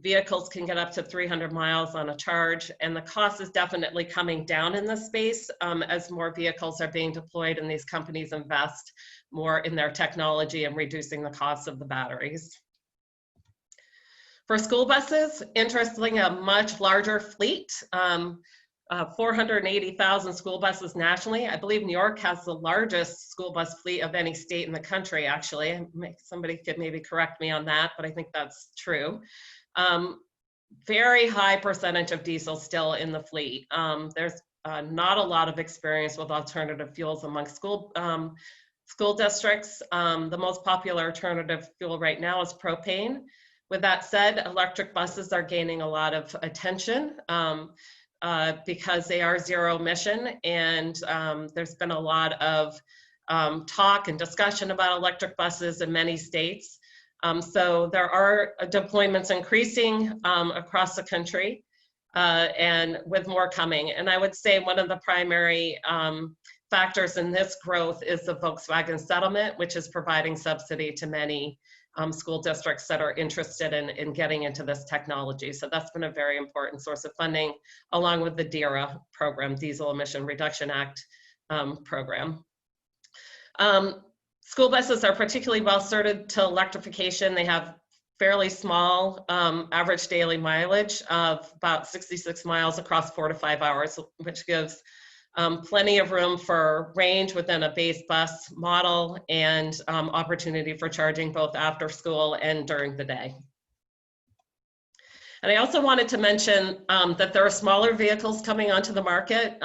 Vehicles can get up to 300 miles on a charge, and the cost is definitely coming down in this space as more vehicles are being deployed and these companies invest more in their technology and reducing the cost of the batteries. For school buses, interestingly, a much larger fleet, 480,000 school buses nationally. I believe New York has the largest school bus fleet of any state in the country, actually. Somebody could maybe correct me on that, but I think that's true. Very high percentage of diesel still in the fleet. There's not a lot of experience with alternative fuels among school districts. The most popular alternative fuel right now is propane. With that said, electric buses are gaining a lot of attention. Because they are zero emission, and there's been a lot of talk and discussion about electric buses in many states. So there are deployments increasing across the country and with more coming. And I would say one of the primary factors in this growth is the Volkswagen settlement, which is providing subsidy to many school districts that are interested in getting into this technology. So that's been a very important source of funding, along with the DERA program, Diesel Emission Reduction Act program. School buses are particularly well suited to electrification. They have fairly small average daily mileage of about 66 miles across 4 to 5 hours, which gives plenty of room for range within a base bus model and opportunity for charging both after school and during the day. And I also wanted to mention that there are smaller vehicles coming onto the market.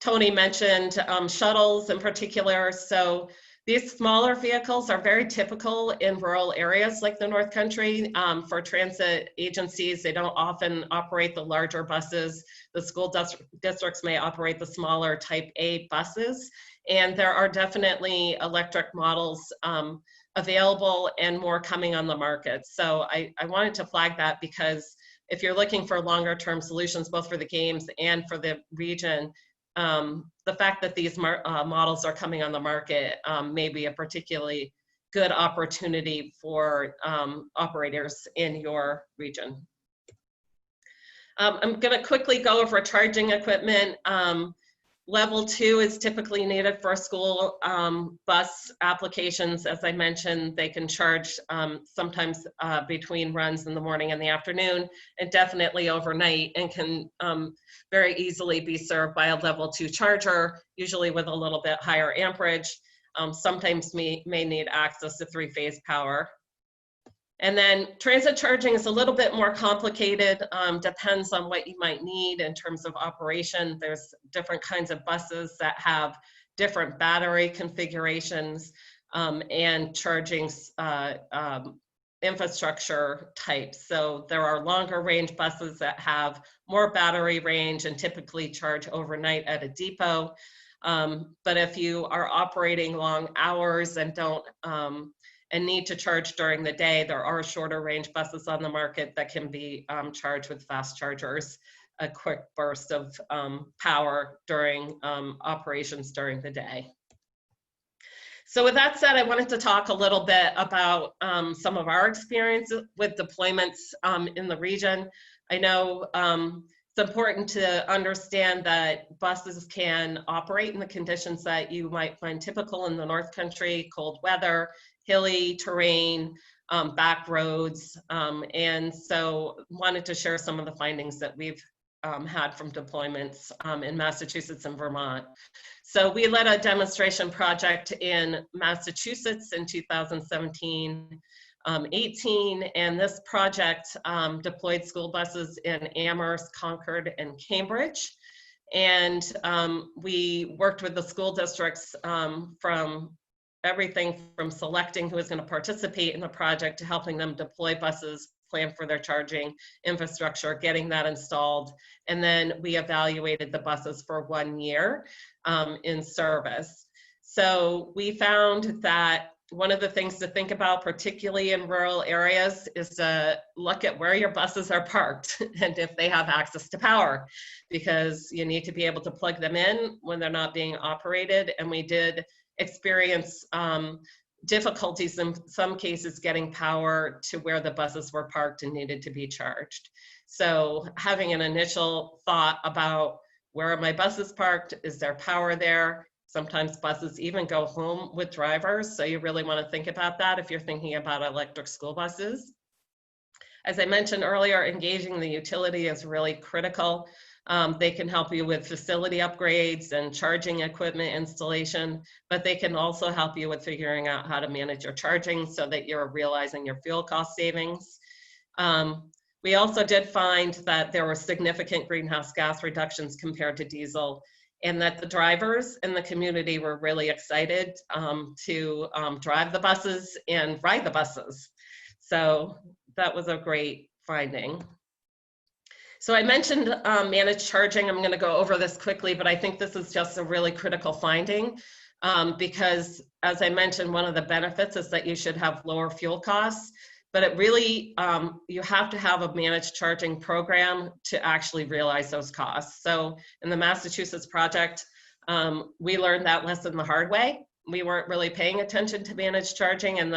Tony mentioned shuttles in particular. So these smaller vehicles are very typical in rural areas like the North Country. For transit agencies, they don't often operate the larger buses. The school districts may operate the smaller type A buses. And there are definitely electric models available and more coming on the market. So I wanted to flag that, because if you're looking for longer term solutions, both for the games and for the region, the fact that these models are coming on the market may be a particularly good opportunity for operators in your region. I'm going to quickly go over charging equipment. Level 2 is typically needed for school bus applications. As I mentioned, they can charge sometimes between runs in the morning and the afternoon, and definitely overnight, and can very easily be served by a level 2 charger, usually with a little bit higher amperage. Sometimes may need access to 3-phase power. And then transit charging is a little bit more complicated, depends on what you might need in terms of operation. There's different kinds of buses that have different battery configurations and charging infrastructure types. So there are longer range buses that have more battery range and typically charge overnight at a depot. But if you are operating long hours and don't and need to charge during the day, there are shorter range buses on the market that can be charged with fast chargers, a quick burst of power during operations during the day. So with that said, I wanted to talk a little bit about some of our experiences with deployments in the region. I know it's important to understand that buses can operate in the conditions that you might find typical in the North Country: cold weather, hilly terrain, back roads. And so wanted to share some of the findings that we've had from deployments in Massachusetts and Vermont. So we led a demonstration project in Massachusetts in 2017, 18, and this project deployed school buses in Amherst, Concord, and Cambridge. And we worked with the school districts from everything from selecting who was going to participate in the project to helping them deploy buses, plan for their charging infrastructure, getting that installed. And then we evaluated the buses for 1 year in service. So we found that one of the things to think about, particularly in rural areas, is to look at where your buses are parked and if they have access to power, because you need to be able to plug them in when they're not being operated. And we did experience difficulties in some cases getting power to where the buses were parked and needed to be charged. So having an initial thought about where are my buses parked, is there power there? Sometimes buses even go home with drivers, so you really want to think about that if you're thinking about electric school buses. As I mentioned earlier, engaging the utility is really critical. They can help you with facility upgrades and charging equipment installation, but they can also help you with figuring out how to manage your charging so that you're realizing your fuel cost savings. We also did find that there were significant greenhouse gas reductions compared to diesel, and that the drivers in the community were really excited to drive the buses and ride the buses. So that was a great finding. So I mentioned managed charging. I'm going to go over this quickly, but I think this is just a really critical finding because, as I mentioned, one of the benefits is that you should have lower fuel costs, but it really, you have to have a managed charging program to actually realize those costs. So in the Massachusetts project, we learned that lesson the hard way. We weren't really paying attention to managed charging, and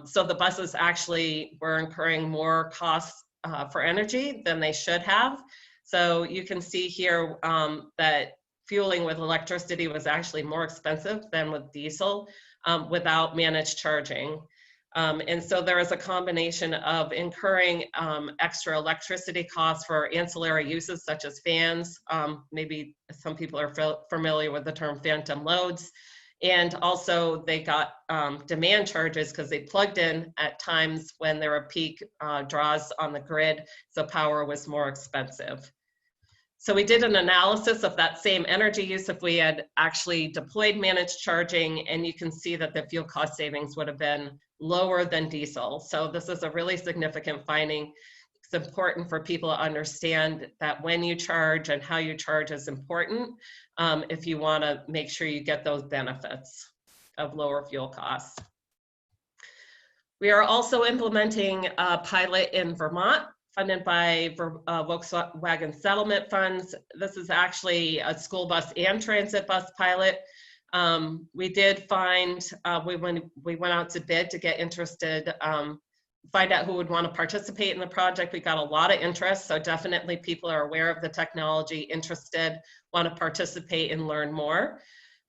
so the buses actually were incurring more costs for energy than they should have. So you can see here that fueling with electricity was actually more expensive than with diesel without managed charging. And so there is a combination of incurring extra electricity costs for ancillary uses such as fans. Maybe some people are familiar with the term phantom loads. And also they got demand charges because they plugged in at times when there were peak draws on the grid, so power was more expensive. So we did an analysis of that same energy use if we had actually deployed managed charging, and you can see that the fuel cost savings would have been lower than diesel. So this is a really significant finding. It's important for people to understand that when you charge and how you charge is important if you want to make sure you get those benefits of lower fuel costs. We are also implementing a pilot in Vermont funded by Volkswagen settlement funds. This is actually a school bus and transit bus pilot. We did find, when we went out to bid to get interested, find out who would want to participate in the project. We got a lot of interest, so definitely people are aware of the technology, interested, want to participate and learn more.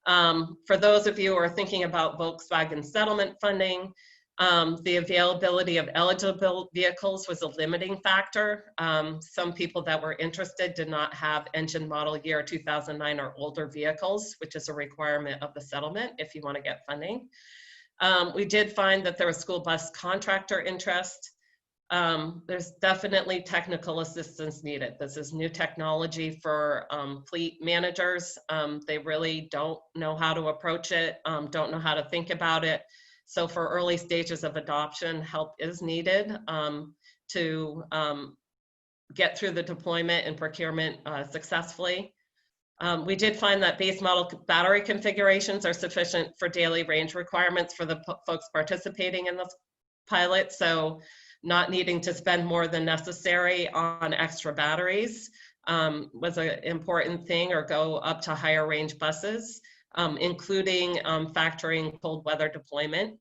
For those of you who are thinking about Volkswagen settlement funding, the availability of eligible vehicles was a limiting factor. Some people that were interested did not have engine model year 2009 or older vehicles, which is a requirement of the settlement if you want to get funding. We did find that there was school bus contractor interest. There's definitely technical assistance needed. This is new technology for fleet managers. They really don't know how to approach it, don't know how to think about it. So for early stages of adoption, help is needed to get through the deployment and procurement successfully. We did find that base model battery configurations are sufficient for daily range requirements for the folks participating in this pilot, so not needing to spend more than necessary on extra batteries was an important thing, or go up to higher range buses, including factoring cold weather deployment.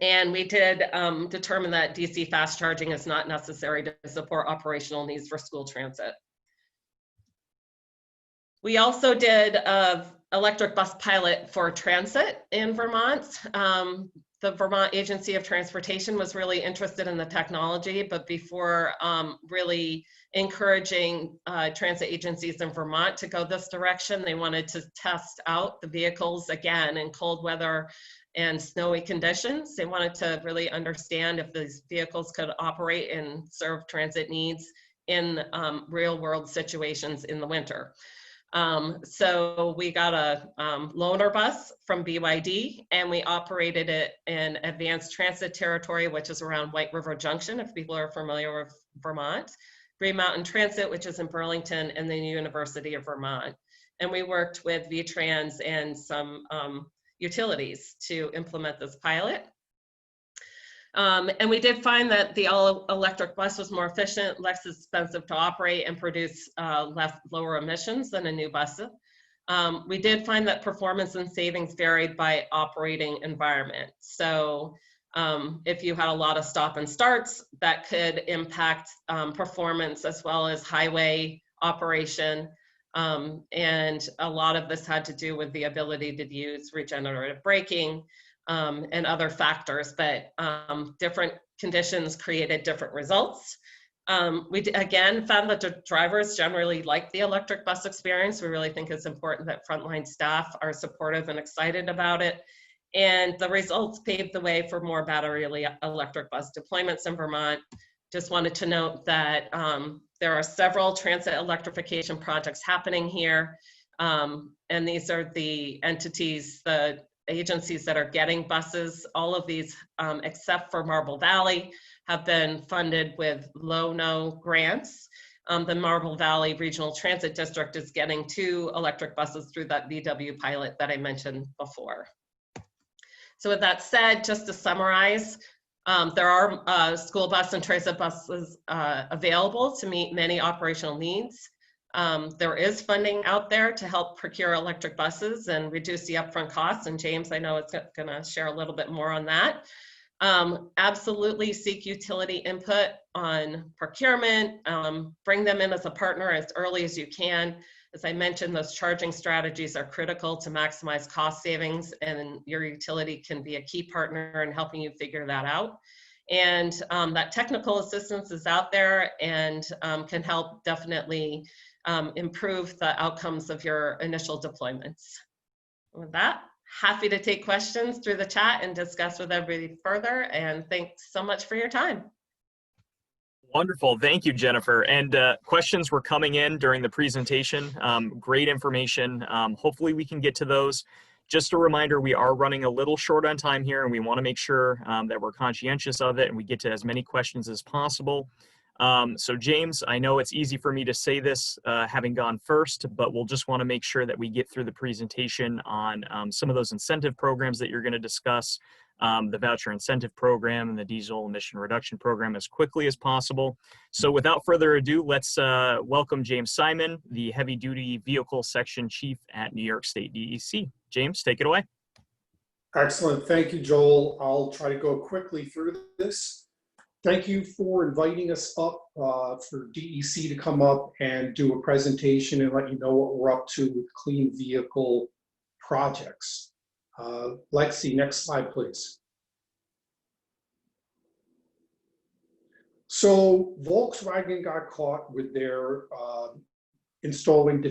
And we did determine that DC fast charging is not necessary to support operational needs for school transit. We also did an electric bus pilot for transit in Vermont. The Vermont Agency of Transportation was really interested in the technology, but before really encouraging transit agencies in Vermont to go this direction, they wanted to test out the vehicles again in cold weather and snowy conditions. They wanted to really understand if these vehicles could operate and serve transit needs in real world situations in the winter. So we got a loaner bus from BYD, and we operated it in advanced transit territory, which is around White River Junction, if people are familiar with Vermont, Green Mountain Transit, which is in Burlington, and the University of Vermont. And we worked with VEIC and some utilities to implement this pilot. And we did find that the all-electric bus was more efficient, less expensive to operate, and produce lower emissions than a new bus. We did find that performance and savings varied by operating environment. So if you had a lot of stop and starts, that could impact performance as well as highway operation. And a lot of this had to do with the ability to use regenerative braking and other factors, but different conditions created different results. We again found that the drivers generally like the electric bus experience. We really think it's important that frontline staff are supportive and excited about it. And the results paved the way for more battery electric bus deployments in Vermont. Just wanted to note that there are several transit electrification projects happening here. And these are the entities, the agencies that are getting buses. All of these, except for Marble Valley, have been funded with low-no grants. The Marble Valley Regional Transit District is getting 2 electric buses through that VW pilot that I mentioned before. So with that said, just to summarize, there are school bus and transit buses available to meet many operational needs. There is funding out there to help procure electric buses and reduce the upfront costs. And James, I know, it's going to share a little bit more on that. Absolutely seek utility input on procurement. Bring them in as a partner as early as you can. As I mentioned, those charging strategies are critical to maximize cost savings, and your utility can be a key partner in helping you figure that out. And that technical assistance is out there and can help definitely improve the outcomes of your initial deployments. With that, happy to take questions through the chat and discuss with everybody further. And thanks so much for your time. Wonderful. Thank you, Jennifer. And questions were coming in during the presentation. Great information. Hopefully we can get to those. Just a reminder, we are running a little short on time here, and we want to make sure that we're conscientious of it and we get to as many questions as possible. So James, I know it's easy for me to say this having gone first, but we'll just want to make sure that we get through the presentation on some of those incentive programs that you're going to discuss, the voucher incentive program and the diesel emission reduction program, as quickly as possible. So without further ado, let's welcome James Symon, the Heavy Duty Vehicle Section Chief at New York State DEC. James, take it away. Excellent. Thank you, Joel. I'll try to go quickly through this. Thank you for inviting us up for DEC to come up and do a presentation and let you know what we're up to with clean vehicle projects. Lexi, next slide, please. So Volkswagen got caught with their installing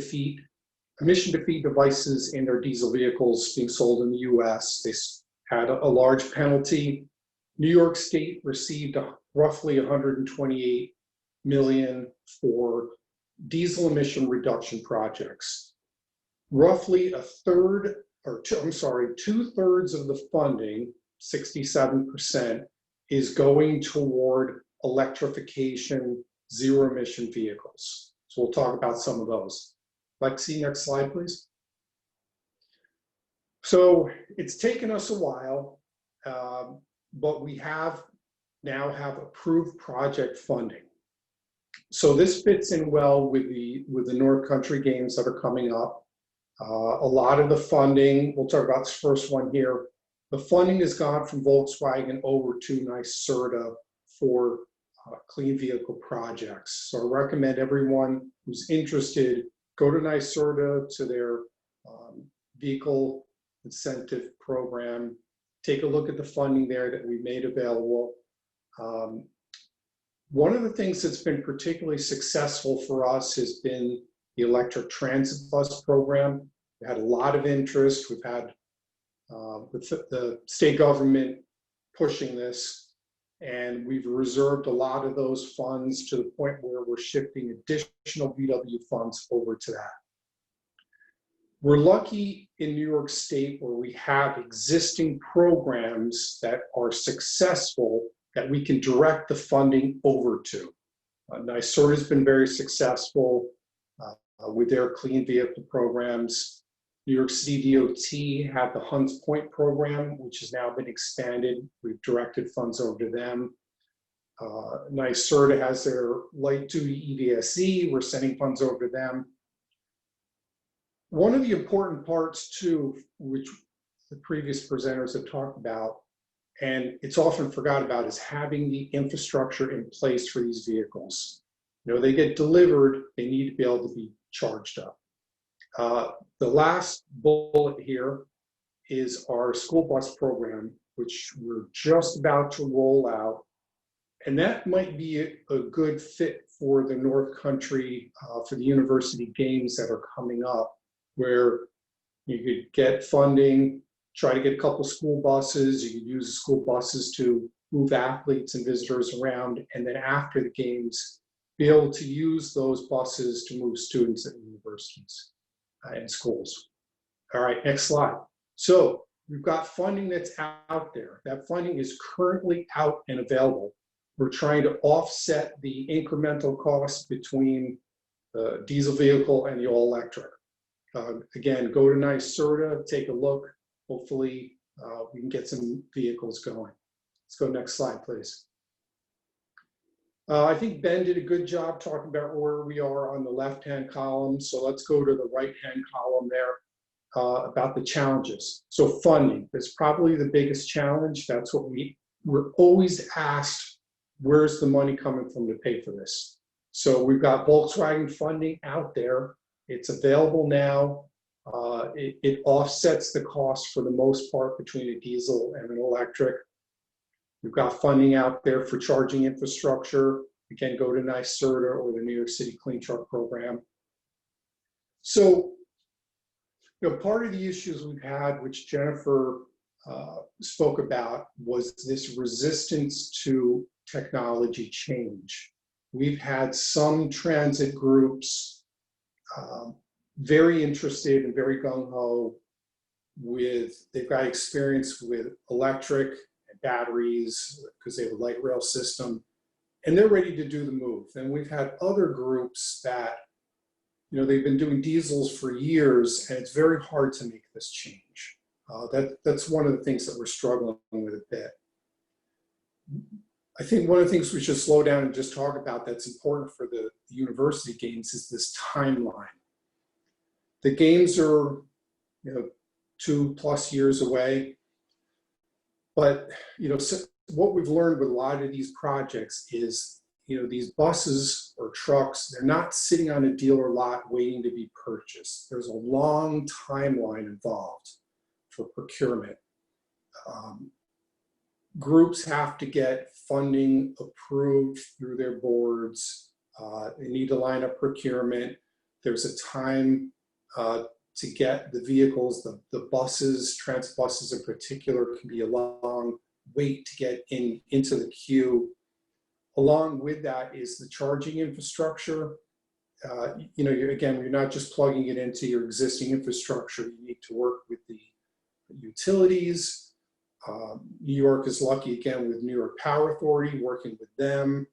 emission defeat devices in their diesel vehicles being sold in the US. They had a large penalty. New York State received roughly $128 million for diesel emission reduction projects. Roughly two-thirds of the funding 67%, is going toward electrification, zero emission vehicles. So we'll talk about some of those. Lexi, next slide, please. So it's taken us a while, but we now have approved project funding. So this fits in well with the NorthCountry games that are coming up. A lot of the funding, we'll talk about this first one here. The funding has gone from Volkswagen over to NYSDEC for clean vehicle projects. So I recommend everyone who's interested, go to NYSDEC to their vehicle incentive program, take a look at the funding there that we made available. One of the things that's been particularly successful for us has been the electric transit bus program. We had a lot of interest. We've had the state government pushing this, and we've reserved a lot of those funds to the point where we're shifting additional VW funds over to that. We're lucky in New York State where we have existing programs that are successful that we can direct the funding over to. NYSDEC has been very successful with their clean vehicle programs. New York City DOT had the Hunts Point program, which has now been expanded. We've directed funds over to them. NYSDEC has their light duty EVSE. We're sending funds over to them. One of the important parts too, which the previous presenters have talked about, and it's often forgot about, is having the infrastructure in place for these vehicles. You know, they get delivered, they need to be able to be charged up. The last bullet here is our school bus program, which we're just about to roll out. And that might be a good fit for the NorthCountry, for the university games that are coming up, where you could get funding, try to get a couple school buses. You could use the school buses to move athletes and visitors around. And then after the games, be able to use those buses to move students at universities and schools. All right, next slide. So we've got funding that's out there. That funding is currently out and available. We're trying to offset the incremental cost between the diesel vehicle and the all electric. Again, go to NYSDEC, take a look. Hopefully we can get some vehicles going. Let's go next slide, please. I think Ben did a good job talking about where we are on the left-hand column. So let's go to the right-hand column there about the challenges. So funding is probably the biggest challenge. That's what we're always asked, where's the money coming from to pay for this? So we've got Volkswagen funding out there. It's available now. It offsets the cost for the most part between a diesel and an electric. We've got funding out there for charging infrastructure. Again, go to NYSDEC or the New York City Clean Truck Program. So, you know, part of the issues we've had, which Jennifer spoke about, was this resistance to technology change. We've had some transit groups very interested and very gung-ho they've got experience with electric and batteries because they have a light rail system, and they're ready to do the move. And we've had other groups that, you know, they've been doing diesels for years, and it's very hard to make this change. That's one of the things that we're struggling with a bit. I think one of the things we should slow down and just talk about that's important for the university games is this timeline. The games are, you know, 2+ years away, but, you know, so what we've learned with a lot of these projects is, you know, these buses or trucks, they're not sitting on a dealer lot waiting to be purchased. There's a long timeline involved for procurement. Groups have to get funding approved through their boards. They need to line up procurement. There's a time to get the vehicles, the buses, transit buses in particular, can be a long wait to get into the queue. Along with that is the charging infrastructure. You know, you're not just plugging it into your existing infrastructure. You need to work with the utilities. New York is lucky again with New York Power Authority, working with them.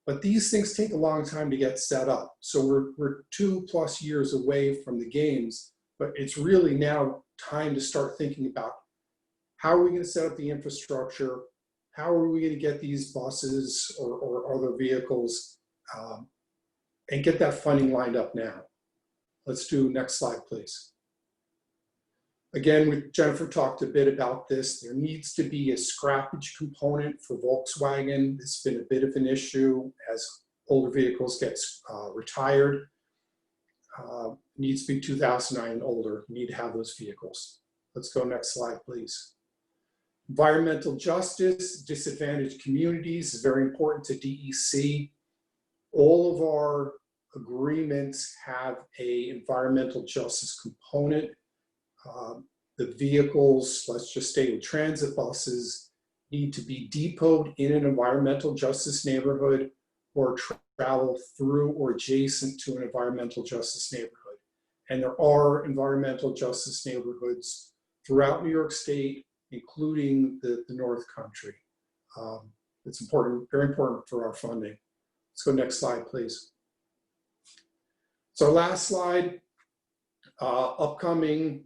But these things take a long time to get set up. So we're 2+ years away from the games, but it's really now time to start thinking about how are we going to set up the infrastructure? How are we going to get these buses or other vehicles and get that funding lined up now? Let's do next slide, please. Again, Jennifer talked a bit about this. There needs to be a scrappage component for Volkswagen. It's been a bit of an issue as older vehicles get retired. Needs to be 2009 and older. You need to have those vehicles. Let's go next slide, please. Environmental justice, disadvantaged communities is very important to DEC. All of our agreements have an environmental justice component. The vehicles, let's just stay with transit buses, need to be depoted in an environmental justice neighborhood or travel through or adjacent to an environmental justice neighborhood. And there are environmental justice neighborhoods throughout New York State, including the NorthCountry. It's important, very important for our funding. Let's go next slide, please. So last slide, upcoming,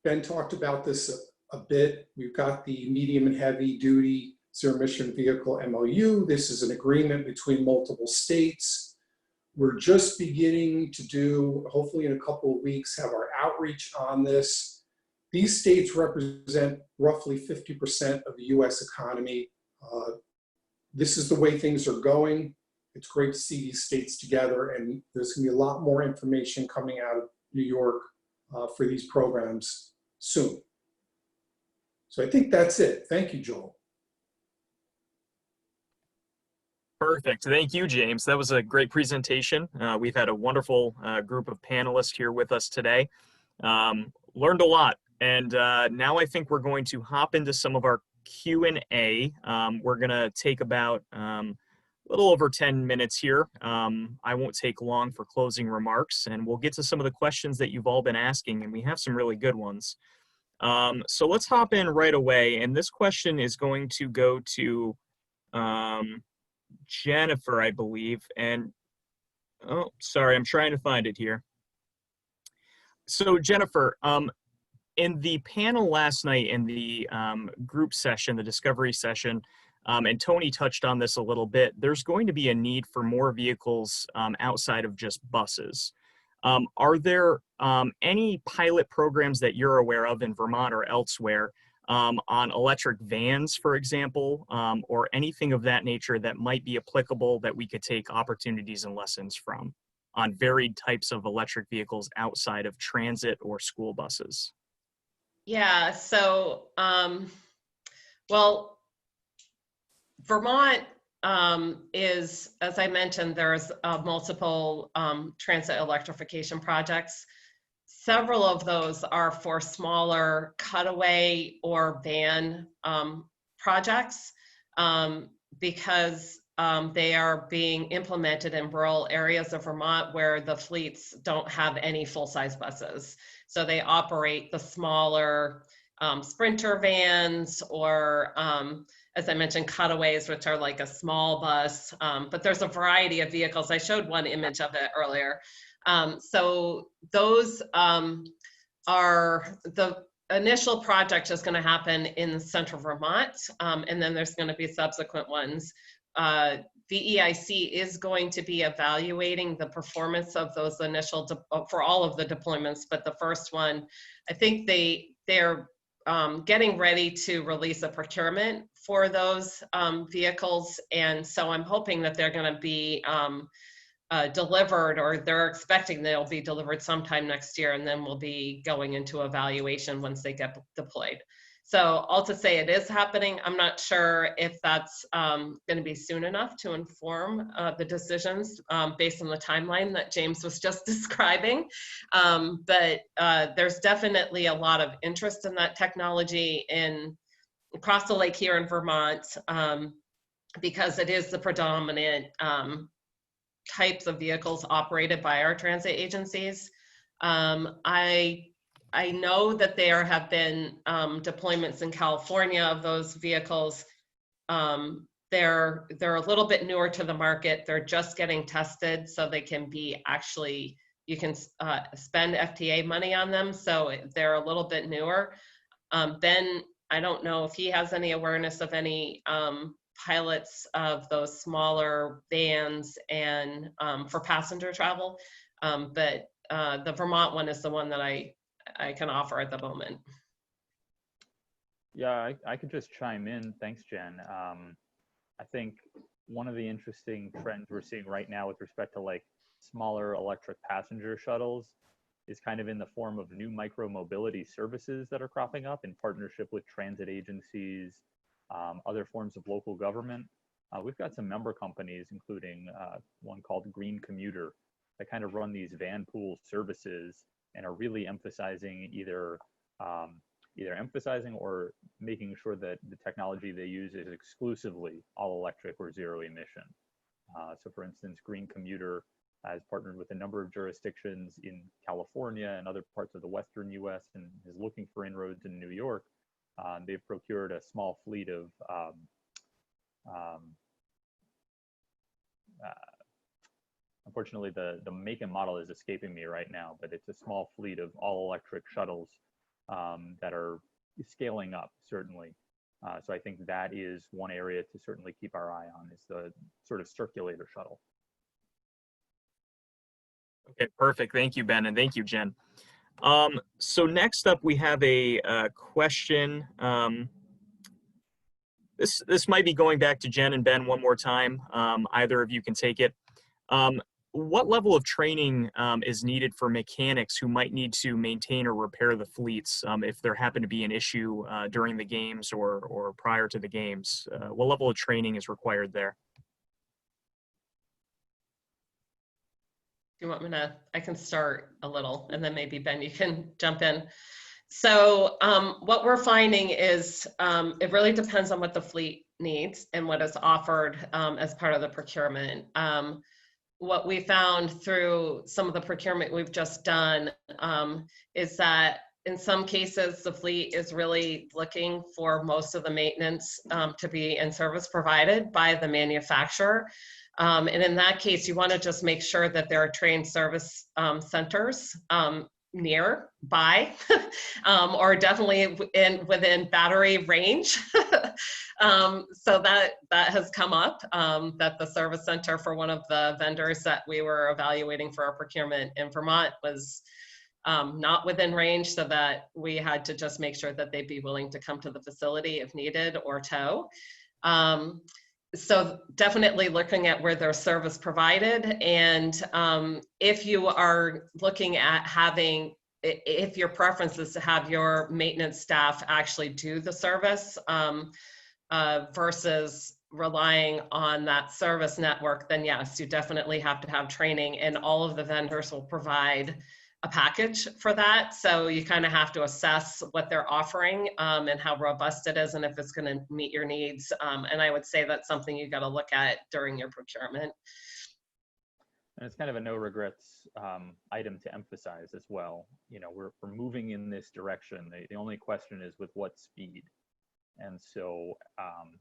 Ben talked about this a bit. We've got the medium and heavy duty zero emission vehicle MOU. This is an agreement between multiple states. We're just beginning to do, hopefully in a couple of weeks, have our outreach on this. These states represent roughly 50% of the US economy. This is the way things are going. It's great to see these states together, and there's gonna be a lot more information coming out of New York for these programs soon. So I think that's it. Thank you, Joel. Perfect. Thank you, James. That was a great presentation. We've had a wonderful group of panelists here with us today. Learned a lot. And now I think we're going to hop into some of our Q&A. We're going to take about a little over 10 minutes here. I won't take long for closing remarks, and we'll get to some of the questions that you've all been asking, and we have some really good ones. So let's hop in right away. And this question is going to go to Jennifer, I believe. And, oh, sorry, I'm trying to find it here. So Jennifer, in the panel last night in the group session, the discovery session, and Tony touched on this a little bit, there's going to be a need for more vehicles outside of just buses. Are there any pilot programs that you're aware of in Vermont or elsewhere on electric vans, for example, or anything of that nature that might be applicable that we could take opportunities and lessons from on varied types of electric vehicles outside of transit or school buses? Yeah, so, well, Vermont is, as I mentioned, there's multiple transit electrification projects. Several of those are for smaller cutaway or van projects because they are being implemented in rural areas of Vermont where the fleets don't have any full-size buses. So they operate the smaller Sprinter vans or, as I mentioned, cutaways, which are like a small bus. But there's a variety of vehicles. I showed one image of it earlier. So those are the initial project is going to happen in central Vermont, and then there's going to be subsequent ones. VEIC is going to be evaluating the performance of those initial for all of the deployments, but the first one, I think they're getting ready to release a procurement for those vehicles, and so I'm hoping that they're going to be delivered, or they're expecting they'll be delivered sometime next year, and then we'll be going into evaluation once they get deployed. So all to say it is happening. I'm not sure if that's going to be soon enough to inform the decisions based on the timeline that James was just describing. But there's definitely a lot of interest in that technology across the lake here in Vermont because it is the predominant types of vehicles operated by our transit agencies. I know that there have been deployments in California of those vehicles. They're a little bit newer to the market. They're just getting tested, so they can be actually, you can spend FTA money on them, so they're a little bit newer. Ben, I don't know if he has any awareness of any pilots of those smaller vans and for passenger travel, but the Vermont one is the one that I can offer at the moment. Yeah, I could just chime in. Thanks, Jen. I think one of the interesting trends we're seeing right now with respect to like smaller electric passenger shuttles is kind of in the form of new micro-mobility services that are cropping up in partnership with transit agencies, other forms of local government. We've got some member companies, including one called Green Commuter, that kind of run these van pool services and are really emphasizing either emphasizing or making sure that the technology they use is exclusively all electric or zero emission. So for instance, Green Commuter has partnered with a number of jurisdictions in California and other parts of the Western US and is looking for inroads in New York. They've procured a small fleet of unfortunately, the make and model is escaping me right now, but it's a small fleet of all electric shuttles that are scaling up, certainly. So I think that is one area to certainly keep our eye on, is the sort of circulator shuttle. Okay, perfect. Thank you, Ben, and thank you, Jen. So next up, we have a question. This might be going back to Jen and Ben one more time. Either of you can take it. What level of training is needed for mechanics who might need to maintain or repair the fleets if there happen to be an issue during the games or prior to the games? What level of training is required there? Do you want me to, I can start a little and then maybe Ben, you can jump in. So what we're finding is it really depends on what the fleet needs and what is offered as part of the procurement. What we found through some of the procurement we've just done is that in some cases, the fleet is really looking for most of the maintenance to be in service provided by the manufacturer. And in that case, you want to just make sure that there are trained service centers nearby or definitely within battery range. So that has come up, that the service center for one of the vendors that we were evaluating for our procurement in Vermont was not within range, so that we had to just make sure that they'd be willing to come to the facility if needed or tow. So definitely looking at where there's service provided, and if you are looking at having, if your preference is to have your maintenance staff actually do the service versus relying on that service network, then yes, you definitely have to have training, and all of the vendors will provide a package for that. So you kind of have to assess what they're offering and how robust it is and if it's going to meet your needs. And I would say that's something you got to look at during your procurement. And it's kind of a no regrets item to emphasize as well. You know, we're moving in this direction. The only question is with what speed. And so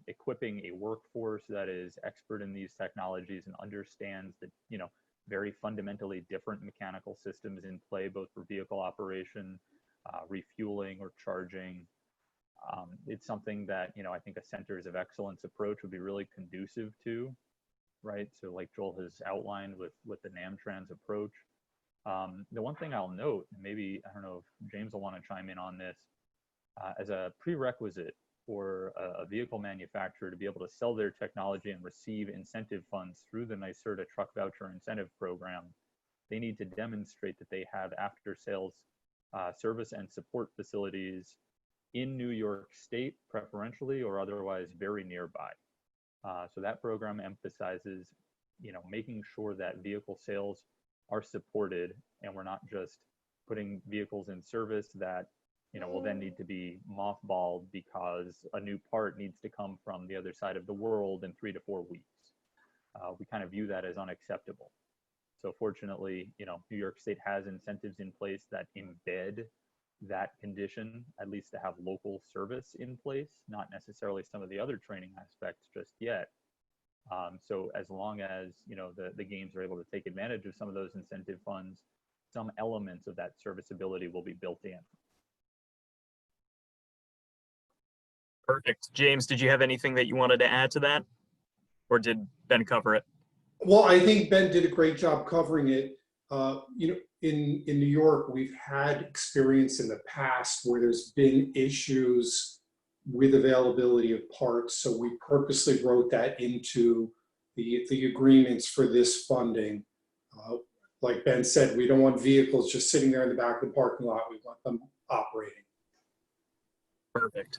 equipping a workforce that is expert in these technologies and understands that, you know, very fundamentally different mechanical systems in play, both for vehicle operation, refueling or charging. It's something that, you know, I think a centers of excellence approach would be really conducive to, right? So like Joel has outlined with the NamTrans approach. The one thing I'll note, and maybe, I don't know if James will want to chime in on this, as a prerequisite for a vehicle manufacturer to be able to sell their technology and receive incentive funds through the NYSDEC Truck Voucher Incentive Program, they need to demonstrate that they have after-sales service and support facilities in New York State, preferentially, or otherwise very nearby. So that program emphasizes, you know, making sure that vehicle sales are supported, and we're not just putting vehicles in service that, you know, will then need to be mothballed because a new part needs to come from the other side of the world in 3 to 4 weeks. We kind of view that as unacceptable. So fortunately, you know, New York State has incentives in place that embed that condition, at least to have local service in place, not necessarily some of the other training aspects just yet. So as long as, you know, the games are able to take advantage of some of those incentive funds, some elements of that serviceability will be built in. Perfect. James, did you have anything that you wanted to add to that? Or did Ben cover it? Well, I think Ben did a great job covering it. You know, in New York, we've had experience in the past where there's been issues with availability of parts. So we purposely wrote that into the agreements for this funding. Like Ben said, we don't want vehicles just sitting there in the back of the parking lot. We want them operating. Perfect.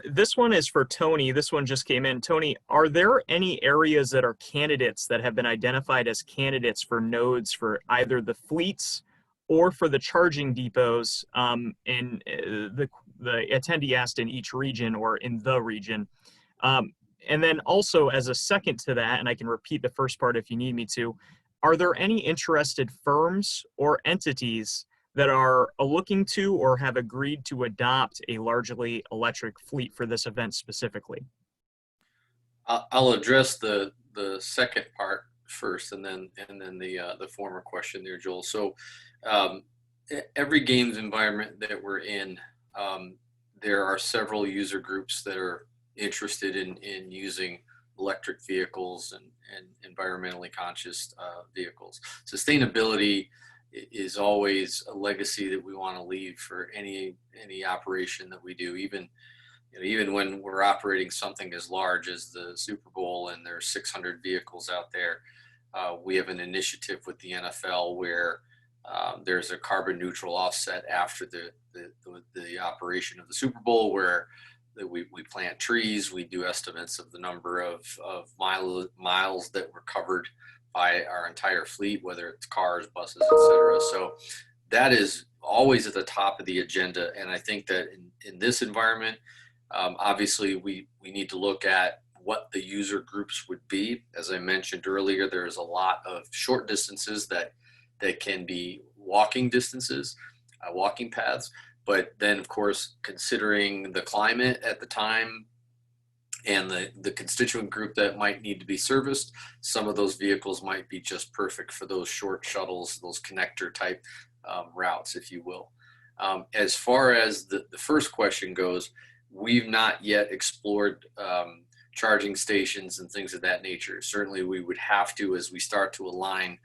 This one is for Tony. This one just came in. Tony, are there any areas that are candidates that have been identified as candidates for nodes for either the fleets or for the charging depots? And the attendee asked in each region or in the region. And then also as a second to that, and I can repeat the first part if you need me to, are there any interested firms or entities that are looking to or have agreed to adopt a largely electric fleet for this event specifically? I'll address the second part first, and then the former question there, Joel. So every games environment that we're in, there are several user groups that are interested in using electric vehicles and environmentally conscious vehicles. Sustainability is always a legacy that we want to leave for any operation that we do, even when we're operating something as large as the Super Bowl and there's 600 vehicles out there. We have an initiative with the NFL where there's a carbon neutral offset after the operation of the Super Bowl, where we plant trees. We do estimates of the number of miles that were covered by our entire fleet, whether it's cars, buses, etc. So that is always at the top of the agenda. And I think that in this environment, obviously we need to look at what the user groups would be. As I mentioned earlier, there's a lot of short distances that can be walking distances, walking paths. But then, of course, considering the climate at the time and the constituent group that might need to be serviced, some of those vehicles might be just perfect for those short shuttles, those connector type routes, if you will. As far as the first question goes, we've not yet explored charging stations and things of that nature. Certainly we would have to, as we start to align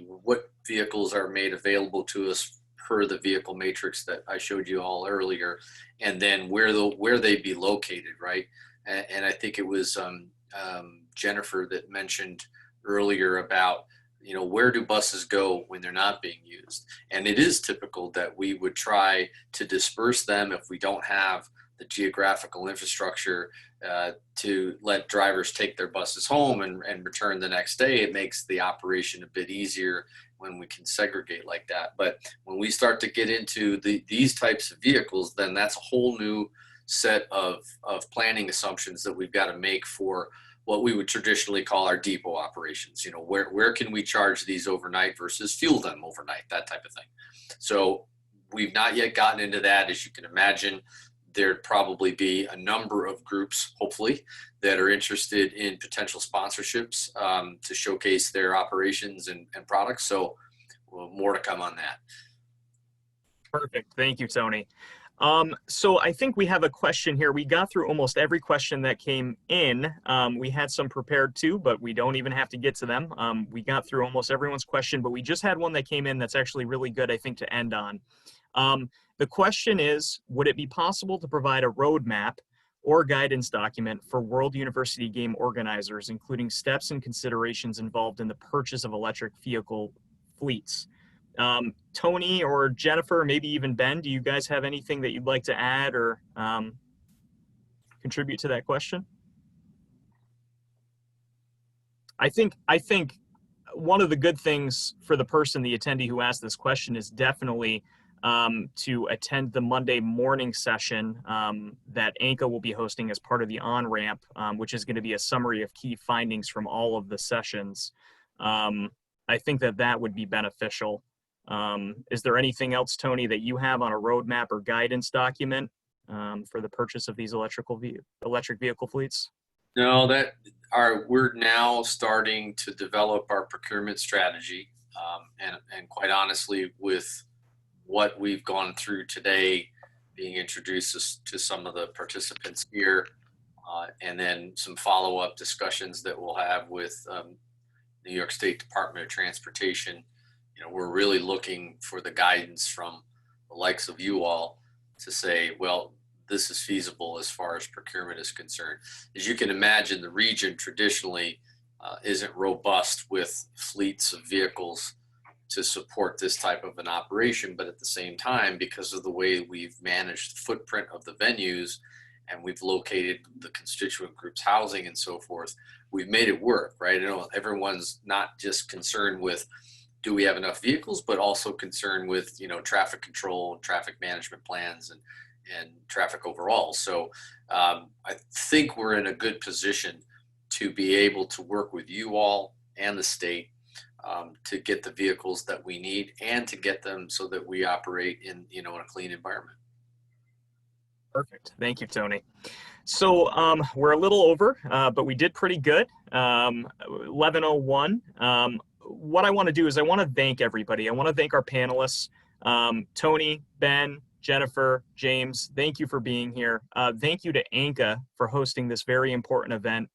what vehicles are made available to us per the vehicle matrix that I showed you all earlier, and then where they be located, right? And I think it was Jennifer that mentioned earlier about, where do buses go when they're not being used? And it is typical that we would try to disperse them if we don't have the geographical infrastructure to let drivers take their buses home and return the next day. It makes the operation a bit easier when we can segregate like that. But when we start to get into these types of vehicles, then that's a whole new set of planning assumptions that we've got to make for what we would traditionally call our depot operations. Where can we charge these overnight versus fuel them overnight, that type of thing. So we've not yet gotten into that. As you can imagine, there'd probably be a number of groups, hopefully, that are interested in potential sponsorships to showcase their operations and products. So more to come on that. Perfect. Thank you, Tony. So I think we have a question here. We got through almost every question that came in. We had some prepared too, but we don't even have to get to them. We got through almost everyone's question, but we just had one that came in that's actually really good, I think, to end on. The question is, would it be possible to provide a roadmap or guidance document for World University game organizers, including steps and considerations involved in the purchase of electric vehicle fleets? Tony or Jennifer, maybe even Ben, do you guys have anything that you'd like to add or contribute to that question? I think one of the good things for the attendee who asked this question is definitely to attend the Monday morning session that ANCA will be hosting as part of the on-ramp, which is going to be a summary of key findings from all of the sessions. I think that would be beneficial. Is there anything else, Tony, that you have on a roadmap or guidance document for the purchase of these electric vehicle fleets? No, we're now starting to develop our procurement strategy, and quite honestly, with what we've gone through today, being introduced to some of the participants here, and then some follow-up discussions that we'll have with New York State Department of Transportation. We're really looking for the guidance from the likes of you all to say, well, this is feasible as far as procurement is concerned. As you can imagine, the region traditionally isn't robust with fleets of vehicles to support this type of an operation, but at the same time, because of the way we've managed the footprint of the venues and we've located the constituent groups housing and so forth, we've made it work, right? Everyone's not just concerned with, do we have enough vehicles, but also concerned with, traffic control, traffic management plans, and traffic overall. So I think we're in a good position to be able to work with you all and the state to get the vehicles that we need and to get them so that we operate in a clean environment. Perfect. Thank you, Tony. So we're a little over, but we did pretty good. 11:01. What I want to do is I want to thank everybody. I want to thank our panelists, Tony, Ben, Jennifer, James. Thank you for being here. Thank you to ANCA for hosting this very important event.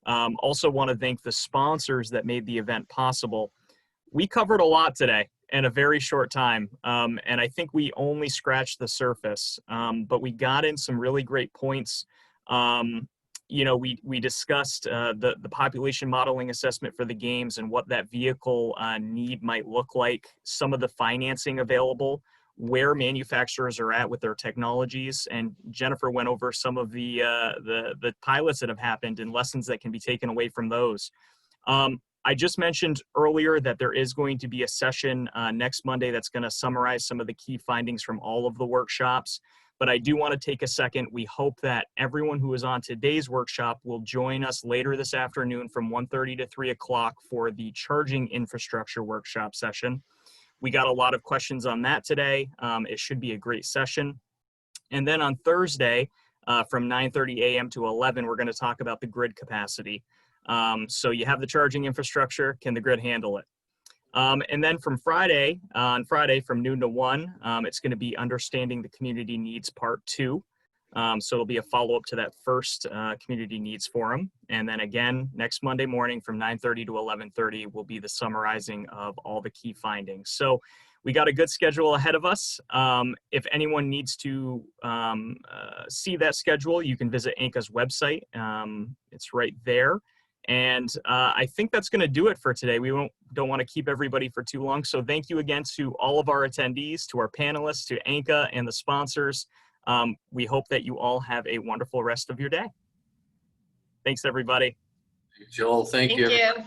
Also want to thank the sponsors that made the event possible. We covered a lot today in a very short time, and I think we only scratched the surface, but we got in some really great points. We discussed the population modeling assessment for the games and what that vehicle need might look like, some of the financing available, where manufacturers are at with their technologies, and Jennifer went over some of the pilots that have happened and lessons that can be taken away from those. I just mentioned earlier that there is going to be a session next Monday that's going to summarize some of the key findings from all of the workshops, but I do want to take a second. We hope that everyone who is on today's workshop will join us later this afternoon from 1:30 to 3 o'clock for the charging infrastructure workshop session. We got a lot of questions on that today. It should be a great session. And then on Thursday, from 9:30 a.m. to 11, we're going to talk about the grid capacity. So you have the charging infrastructure. Can the grid handle it? And then on Friday from noon to 1, it's going to be Understanding the Community Needs Part 2. So it'll be a follow-up to that first Community Needs Forum. And then again, next Monday morning from 9:30 to 11:30 will be the summarizing of all the key findings. So we got a good schedule ahead of us. If anyone needs to see that schedule, you can visit ANCA's website. It's right there. And I think that's going to do it for today. We don't want to keep everybody for too long. So thank you again to all of our attendees, to our panelists, to ANCA and the sponsors. We hope that you all have a wonderful rest of your day. Thanks, everybody. Joel, thank you. Thank you.